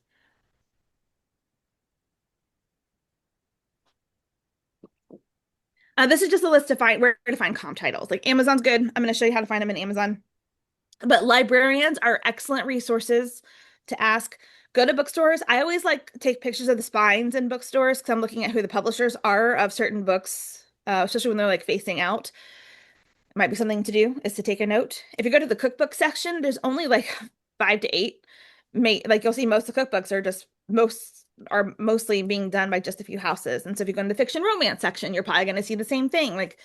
C: This is just a list to find where to find comp titles. Like Amazon's good. I'm going to show you how to find them in Amazon. But librarians are excellent resources to ask. Go to bookstores. I always like take pictures of the spines in bookstores because I'm looking at who the publishers are of certain books, especially when they're like facing out. It might be something to do is to take a note. If you go to the cookbook section, there's only like 5 to 8. Like you'll see most of the cookbooks are mostly being done by just a few houses. And so if you go in the fiction romance section, you're probably going to see the same thing. Like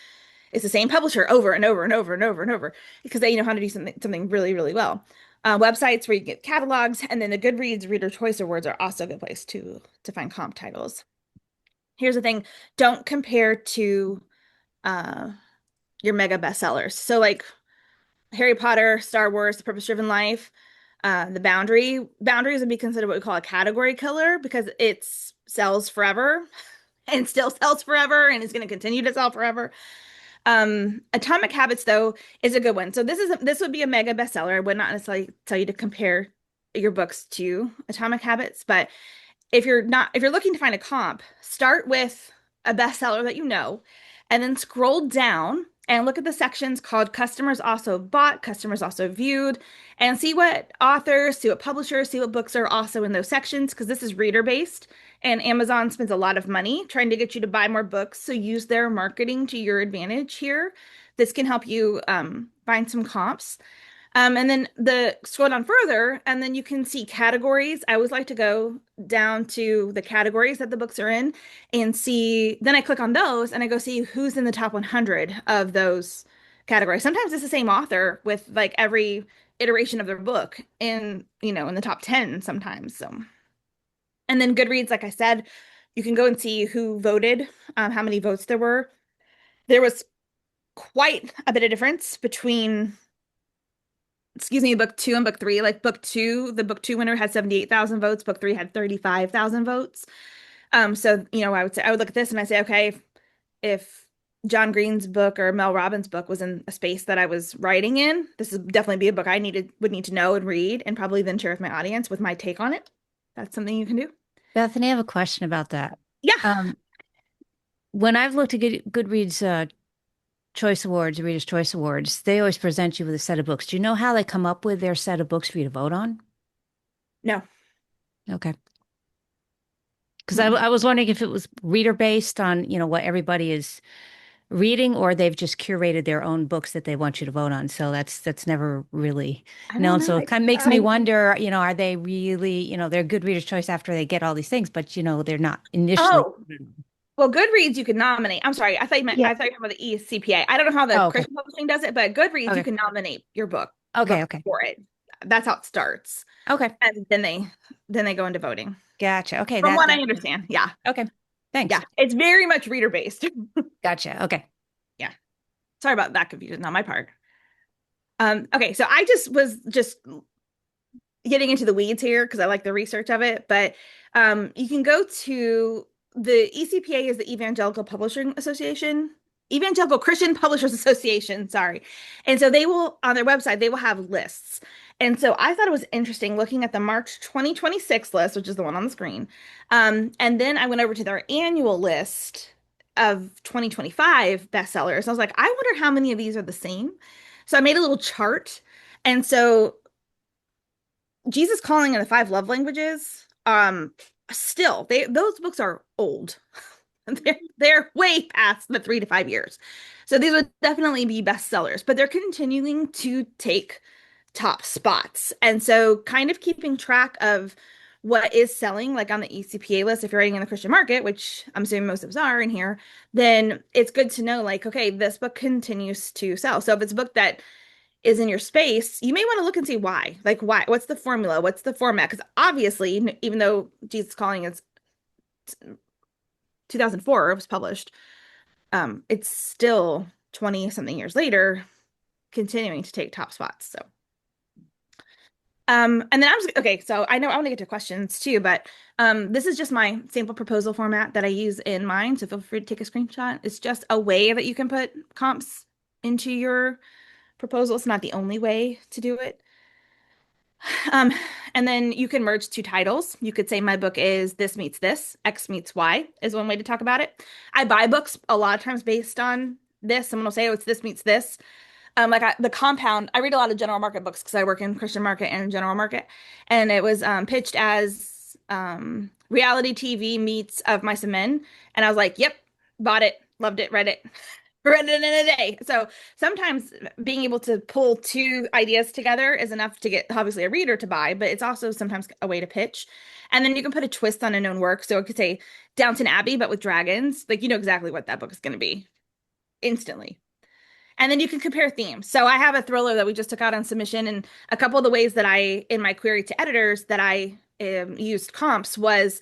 C: it's the same publisher over and over and over and over and over because they know how to do something really, really well. Websites where you get catalogs, and then the Goodreads Reader Choice Awards are also a good place to find comp titles. Here's the thing: don't compare to uh, your mega bestsellers. So like Harry Potter, Star Wars, The Purpose-Driven Life, The Boundaries would be considered what we call a category killer because it sells forever and still sells forever and is going to continue to sell forever. Atomic Habits though is a good one. So this would be a mega bestseller. I would not necessarily tell you to compare your books to Atomic Habits, but if you're looking to find a comp, start with a bestseller that you know, and then scroll down and look at the sections called Customers Also Bought, Customers Also Viewed, and see what authors, see what publishers, see what books are also in those sections, because this is reader based. And Amazon spends a lot of money trying to get you to buy more books. So use their marketing to your advantage here. This can help you find some comps. And then scroll down further, and then you can see categories. I always like to go down to the categories that the books are in and see. Then I click on those and I go see who's in the top 100 of those categories. Sometimes it's the same author with like every iteration of their book in the top 10 sometimes. So, and then Goodreads, like I said, you can go and see who voted, how many votes there were. There was quite a bit of difference between book two and book three. Like the book two winner had 78,000 votes. Book three had 35,000 votes. So, I would look at this and I say, okay, if John Green's book or Mel Robbins' book was in a space that I was writing in, this would definitely be a book I would need to know and read and probably then share with my audience with my take on it. That's something you can do.
A: Bethany, I have a question about that.
C: Yeah.
A: Um, when I've looked at Goodreads Choice Awards, Reader's Choice Awards, they always present you with a set of books. Do you know how they come up with their set of books for you to vote on?
C: No.
A: Okay. Because I was wondering if it was reader based on, what everybody is reading, or they've just curated their own books that they want you to vote on. So that's never really
C: I don't
A: known.
C: know.
A: So it kind of makes me wonder, are they really, they're good reader's choice after they get all these things, but they're not initially.
C: Oh, well, Goodreads you can nominate. I'm sorry,
B: Yeah.
C: I thought you were talking about the eCPA. I don't know how the
A: Oh, okay.
C: Christian publishing does it, but Goodreads you
A: Okay.
C: can nominate your book
A: Okay.
C: for it. That's how it starts.
A: Okay.
C: And then they go into voting.
A: Gotcha. Okay.
C: From what I understand. Yeah.
A: Okay. Thanks.
C: Yeah. It's very much reader based.
A: Gotcha. Okay.
C: Yeah. Sorry about that confusion on my part. Okay, so I was just getting into the weeds here because I like the research of it, but you can go to the ECPA is the Evangelical Publishing Association, Evangelical Christian Publishers Association, sorry. And so they will, on their website, they will have lists. And so I thought it was interesting looking at the March 2026 list, which is the one on the screen. And then I went over to their annual list of 2025 bestsellers. I was like, I wonder how many of these are the same. So I made a little chart. And so Jesus Calling and the Five Love Languages, still, those books are old. They're way past the 3 to 5 years. So these would definitely be bestsellers, but they're continuing to take top spots. And so kind of keeping track of what is selling, like on the ECPA list, if you're writing in the Christian market, which I'm assuming most of us are in here, then it's good to know, like, okay, this book continues to sell. So if it's a book that is in your space, you may want to look and see why. Like, why? What's the formula? What's the format? Because obviously, even though Jesus Calling is 2004, it was published, it's still 20 something years later, continuing to take top spots. So, And then okay, so I know I want to get to questions too, but this is just my sample proposal format that I use in mine. So feel free to take a screenshot. It's just a way that you can put comps into your proposal. It's not the only way to do it. Um, and then you can merge two titles. You could say my book is This Meets This, X Meets Y is one way to talk about it. I buy books a lot of times based on this. Someone will say, oh, it's This Meets This. The Compound, I read a lot of general market books because I work in Christian market and general market. And it was pitched as reality TV meets Of Mice and Men. And I was like, yep, bought it, loved it, read it. Read it in a day. So sometimes being able to pull two ideas together is enough to get obviously a reader to buy, but it's also sometimes a way to pitch. And then you can put a twist on a known work. So it could say Downton Abbey, but with dragons. Like you know exactly what that book is going to be instantly. And then you can compare themes. So I have a thriller that we just took out on submission, and a couple of the ways that in my query to editors, that I used comps was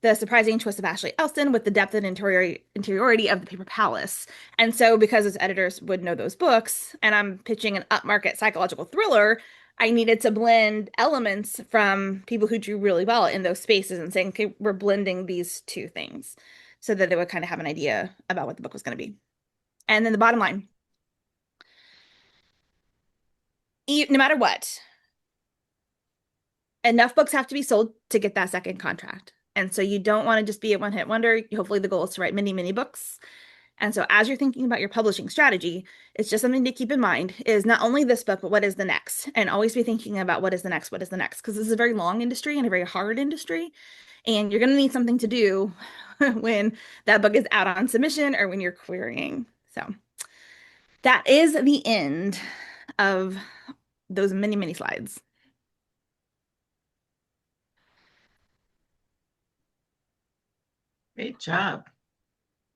C: the surprising twist of Ashley Elson with the depth and interiority of the Paper Palace. And so because as editors would know those books, and I'm pitching an upmarket psychological thriller, I needed to blend elements from people who do really well in those spaces and saying, okay, we're blending these two things so that they would kind of have an idea about what the book was going to be. And then the bottom line, no matter what, enough books have to be sold to get that second contract. And so you don't want to just be a one-hit wonder. Hopefully the goal is to write many, many books. And so as you're thinking about your publishing strategy, it's just something to keep in mind is not only this book, but what is the next? And always be thinking about what is the next, what is the next? Because this is a very long industry and a very hard industry. And you're going to need something to do when that book is out on submission or when you're querying. So that is the end of those many, many slides.
B: Great job.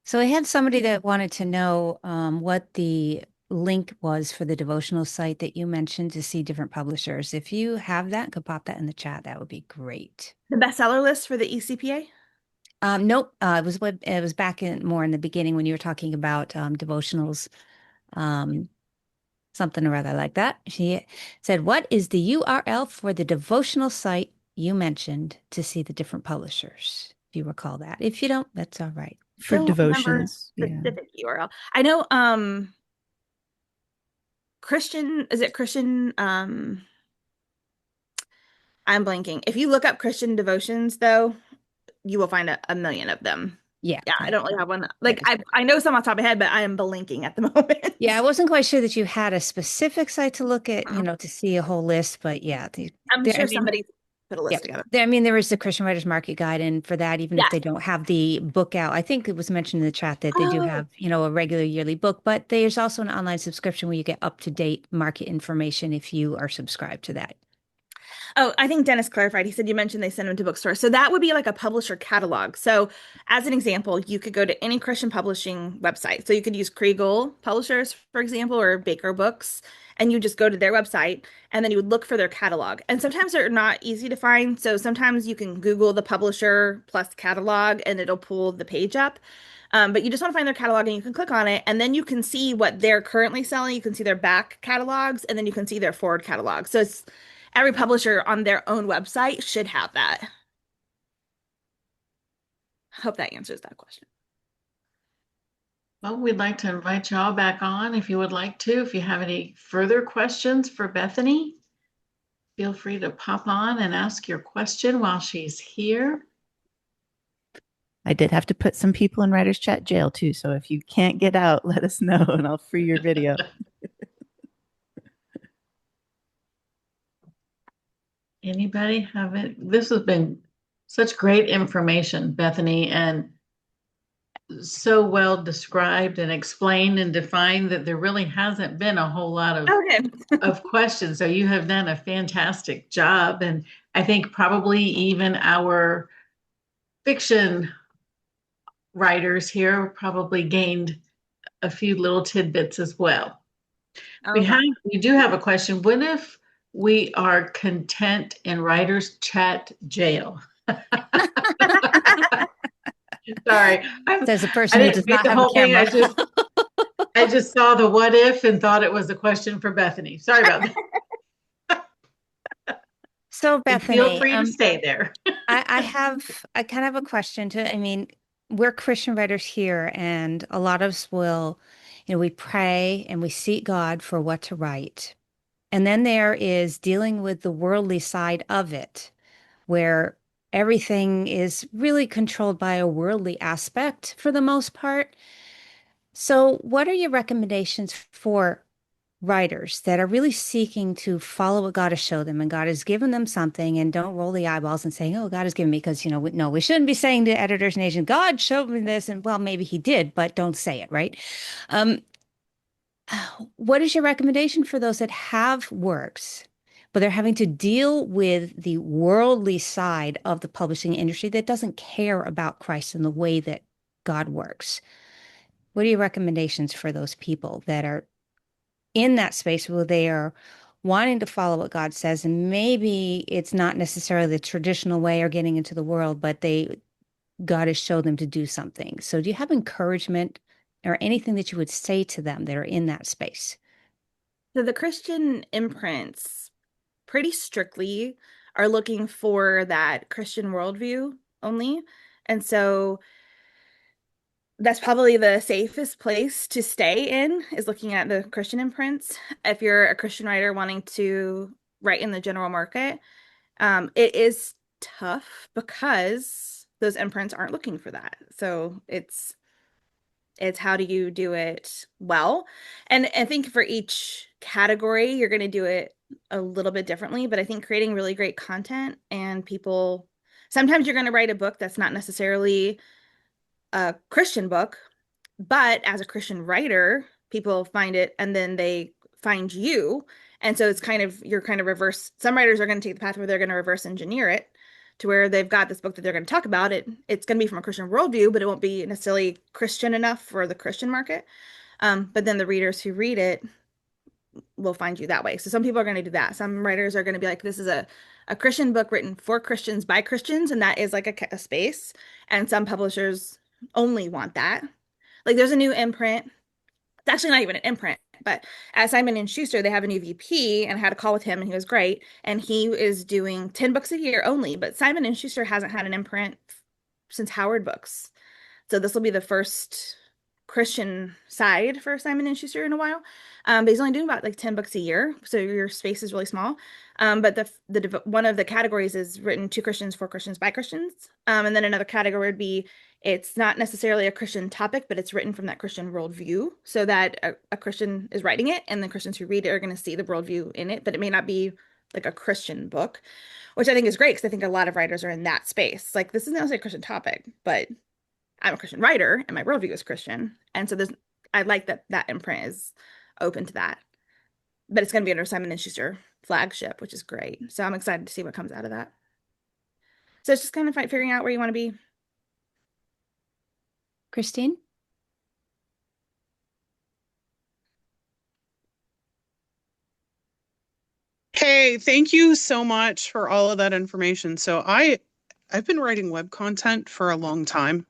A: So I had somebody that wanted to know what the link was for the devotional site that you mentioned to see different publishers. If you have that, could pop that in the chat. That would be great.
C: The bestseller list for the ECPA?
A: Nope. It was back in more in the beginning when you were talking about devotionals, something or other like that. She said, "What is the URL for the devotional site you mentioned to see the different publishers?" If you recall that. If you don't, that's all right.
D: For
C: Don't remember
D: devotions. Yeah.
C: specific URL. I know Christian, is it Christian? I'm blanking. If you look up Christian devotions, though, you will find a million of them.
A: Yeah.
C: Yeah, I don't really have one. Like I know some off the top of my head, but I am blanking at the moment.
A: Yeah, I wasn't quite sure that you had a specific site to look at, to see a whole list, but yeah,
C: I'm sure somebody put a list
A: yeah,
C: together.
A: there is the Christian Writers Market Guide, and for that, even if they don't have the book out, I think it was mentioned in the chat that they do have, a regular yearly book, but there's also an online subscription where you get up-to-date market information if you are subscribed to that.
C: Oh, I think Dennis clarified. He said you mentioned they send them to bookstores. So that would be like a publisher catalog. So as an example, you could go to any Christian publishing website. So you could use Kriegel Publishers, for example, or Baker Books, and you just go to their website and then you would look for their catalog. And sometimes they're not easy to find. So sometimes you can Google the publisher plus catalog and it'll pull the page up. But you just want to find their catalog and you can click on it and then you can see what they're currently selling. You can see their back catalogs and then you can see their forward catalog. So it's every publisher on their own website should have that. Hope that answers that question.
B: Well, we'd like to invite y'all back on if you would like to. If you have any further questions for Bethany, feel free to pop on and ask your question while she's here.
D: I did have to put some people in Writers Chat jail too. So if you can't get out, let us know and I'll free your video.
B: Anybody have it? This has been such great information, Bethany, and so well described and explained and defined that there really hasn't been a whole lot of questions. So you have done a fantastic job. And I think probably even our fiction writers here probably gained a few little tidbits as well.
C: Okay.
B: We do have a question. What if we are content in Writers Chat jail? Sorry.
A: As a person who does not have a camera.
B: I just saw the what if and thought it was a question for Bethany. Sorry about that.
A: So
B: And feel
A: Bethany,
B: free to stay there.
A: I kind of have a question to, I mean, we're Christian writers here, and a lot of us will, we pray and we seek God for what to write. And then there is dealing with the worldly side of it, where everything is really controlled by a worldly aspect for the most part. So, what are your recommendations for writers that are really seeking to follow what God has showed them and God has given them something and don't roll the eyeballs and saying, oh, God has given me because, no, we shouldn't be saying to editors and agents, God showed me this. And well, maybe he did, but don't say it, right? Um, what is your recommendation for those that have works, but they're having to deal with the worldly side of the publishing industry that doesn't care about Christ and the way that God works? What are your recommendations for those people that are in that space where they are wanting to follow what God says, and maybe it's not necessarily the traditional way or getting into the world, but God has showed them to do something. So do you have encouragement or anything that you would say to them that are in that space?
C: So the Christian imprints pretty strictly are looking for that Christian worldview only. And so that's probably the safest place to stay in is looking at the Christian imprints. If you're a Christian writer wanting to write in the general market, it is tough because those imprints aren't looking for that. So it's how do you do it well? And I think for each category, you're going to do it a little bit differently. But I think creating really great content and people, sometimes you're going to write a book that's not necessarily a Christian book, but as a Christian writer, people find it and then they find you. And so it's kind of, you're kind of reverse. Some writers are going to take the path where they're going to reverse engineer it to where they've got this book that they're going to talk about. It's going to be from a Christian worldview, but it won't be necessarily Christian enough for the Christian market. But then the readers who read it will find you that way. So some people are going to do that. Some writers are going to be like, this is a Christian book written for Christians by Christians, and that is like a space. And some publishers only want that. Like there's a new imprint. It's actually not even an imprint, but at Simon and Schuster, they have a new VP, and I had a call with him, and he was great. And he is doing 10 books a year only, but Simon and Schuster hasn't had an imprint since Howard Books. So this will be the first Christian side for Simon and Schuster in a while. But he's only doing about like 10 books a year, so your space is really small. But the one of the categories is written to Christians, for Christians, by Christians. And then another category would be it's not necessarily a Christian topic, but it's written from that Christian worldview, so that a Christian is writing it, and the Christians who read it are going to see the worldview in it. But it may not be like a Christian book, which I think is great because I think a lot of writers are in that space. Like this isn't necessarily a Christian topic, but I'm a Christian writer and my worldview is Christian. And so I like that that imprint is open to that. But it's going to be under Simon and Schuster flagship, which is great. So I'm excited to see what comes out of that. So it's just kind of figuring out where you want to be.
A: Christine?
E: Hey, thank you so much for all of that information. So I've been writing web content for a long time,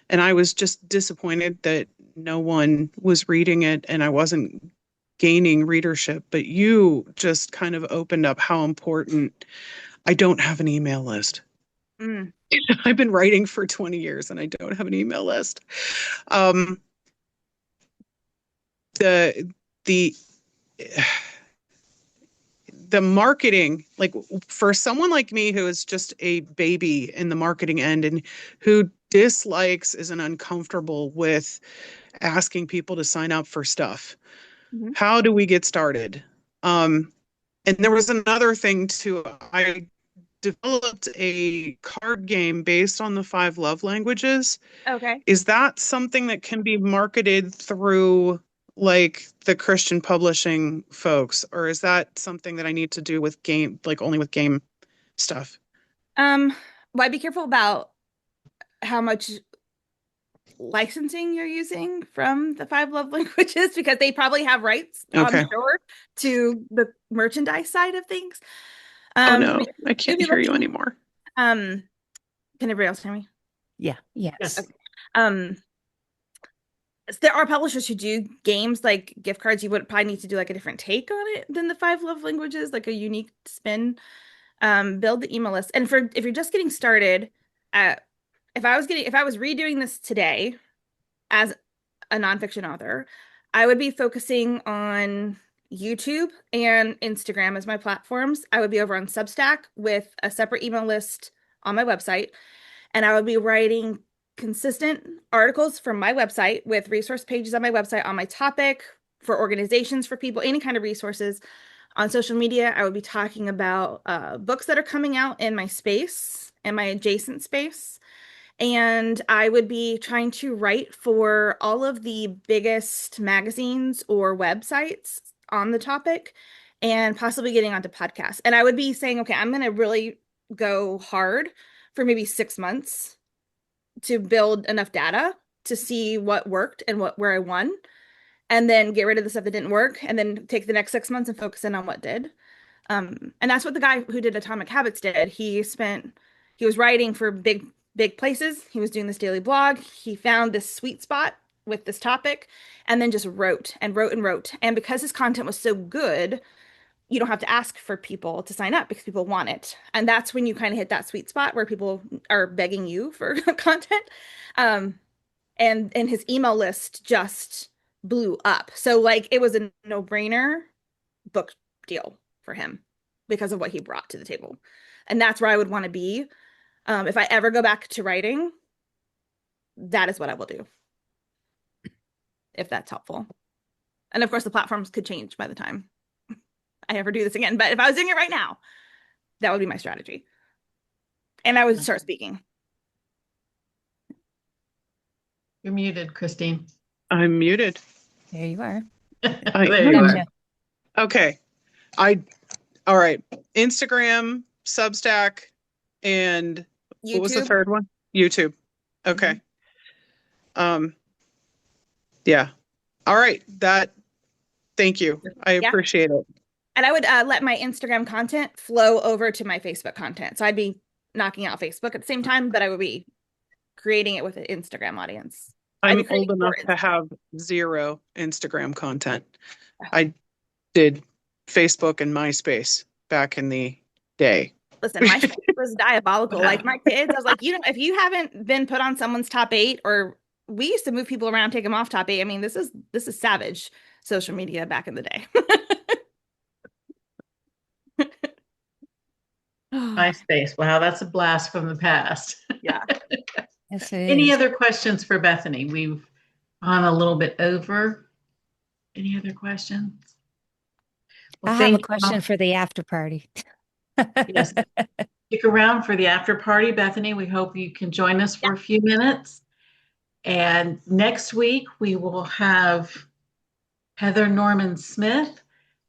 E: and I was just disappointed that no one was reading it and I wasn't gaining readership. But you just kind of opened up how important I don't have an email list.
C: Mm.
E: I've been writing for 20 years and I don't have an email list. Um, the the the marketing, like for someone like me who is just a baby in the marketing end and who dislikes, isn't uncomfortable with asking people to sign up for stuff,
C: Mhm.
E: how do we get started? And there was another thing too. I developed a card game based on the 5 love languages.
C: Okay.
E: Is that something that can be marketed through like the Christian publishing folks, or is that something that I need to do with game, like only with game stuff?
C: Well, I'd be careful about how much licensing you're using from the 5 love languages because they probably have rights, I'm
E: Okay.
C: sure, to the merchandise side of things.
E: Oh no,
C: But
E: I
C: you'll
E: can't
C: be
E: hear you
C: looking,
E: anymore.
C: can everybody else hear me?
D: Yeah.
A: Yes.
C: Okay. Um, there are publishers who do games like gift cards. You would probably need to do like a different take on it than the 5 love languages, like a unique spin. build the email list. And if you're just getting started, if I was redoing this today as a nonfiction author, I would be focusing on YouTube and Instagram as my platforms. I would be over on Substack with a separate email list on my website, and I would be writing consistent articles from my website with resource pages on my website on my topic for organizations, for people, any kind of resources. On social media, I would be talking about books that are coming out in my space and my adjacent space. And I would be trying to write for all of the biggest magazines or websites on the topic and possibly getting onto podcasts. And I would be saying, okay, I'm going to really go hard for maybe 6 months to build enough data to see what worked and where I won, and then get rid of the stuff that didn't work, and then take the next 6 months and focus in on what did. And that's what the guy who did Atomic Habits did. He was writing for big places. He was doing this daily blog. He found this sweet spot with this topic and then just wrote and wrote and wrote. And because his content was so good, you don't have to ask for people to sign up because people want it. And that's when you kind of hit that sweet spot where people are begging you for content. And his email list just blew up. So like it was a no-brainer book deal for him because of what he brought to the table. And that's where I would want to be. If I ever go back to writing, that is what I will do. If that's helpful. And of course, the platforms could change by the time I ever do this again. But if I was doing it right now, that would be my strategy. And I would start speaking.
B: You're muted, Christine.
E: I'm muted.
A: There you are.
B: There you
A: Gotcha.
B: are.
E: Okay. All right. Instagram, Substack, and
C: YouTube.
E: what was the third one? YouTube. Okay. Yeah. All right. Thank you. I appreciate it.
C: And I would let my Instagram content flow over to my Facebook content. So I'd be knocking out Facebook at the same time, but I would be creating it with an Instagram audience.
E: I'm old enough to have 0 Instagram content. I did Facebook and MySpace back in the day.
C: Listen, my shit was diabolical. Like my kids, I was like, if you haven't been put on someone's top 8, or we used to move people around, take them off top 8. I mean, this is savage social media back in the day.
B: MySpace. Wow, that's a blast from the past.
C: Yeah.
A: Yes,
B: Any other questions for Bethany? We've gone a little bit over. Any other questions?
A: I have a question for the after party.
B: Yes. Stick around for the after party, Bethany. We hope you can join us for a few minutes. And next week we will have Heather Norman Smith,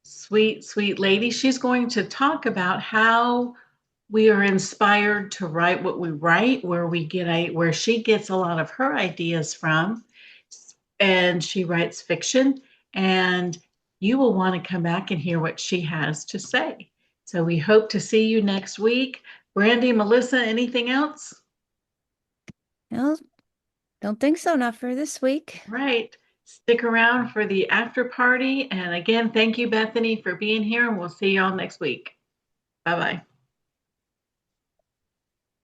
B: sweet, sweet lady. She's going to talk about how we are inspired to write what we write, where she gets a lot of her ideas from. And she writes fiction, and you will want to come back and hear what she has to say. So we hope to see you next week. Brandy, Melissa, anything else?
A: No, don't think so. Not for this week.
B: Right. Stick around for the after party. And again, thank you, Bethany, for being here, and we'll see y'all next week. Bye-bye.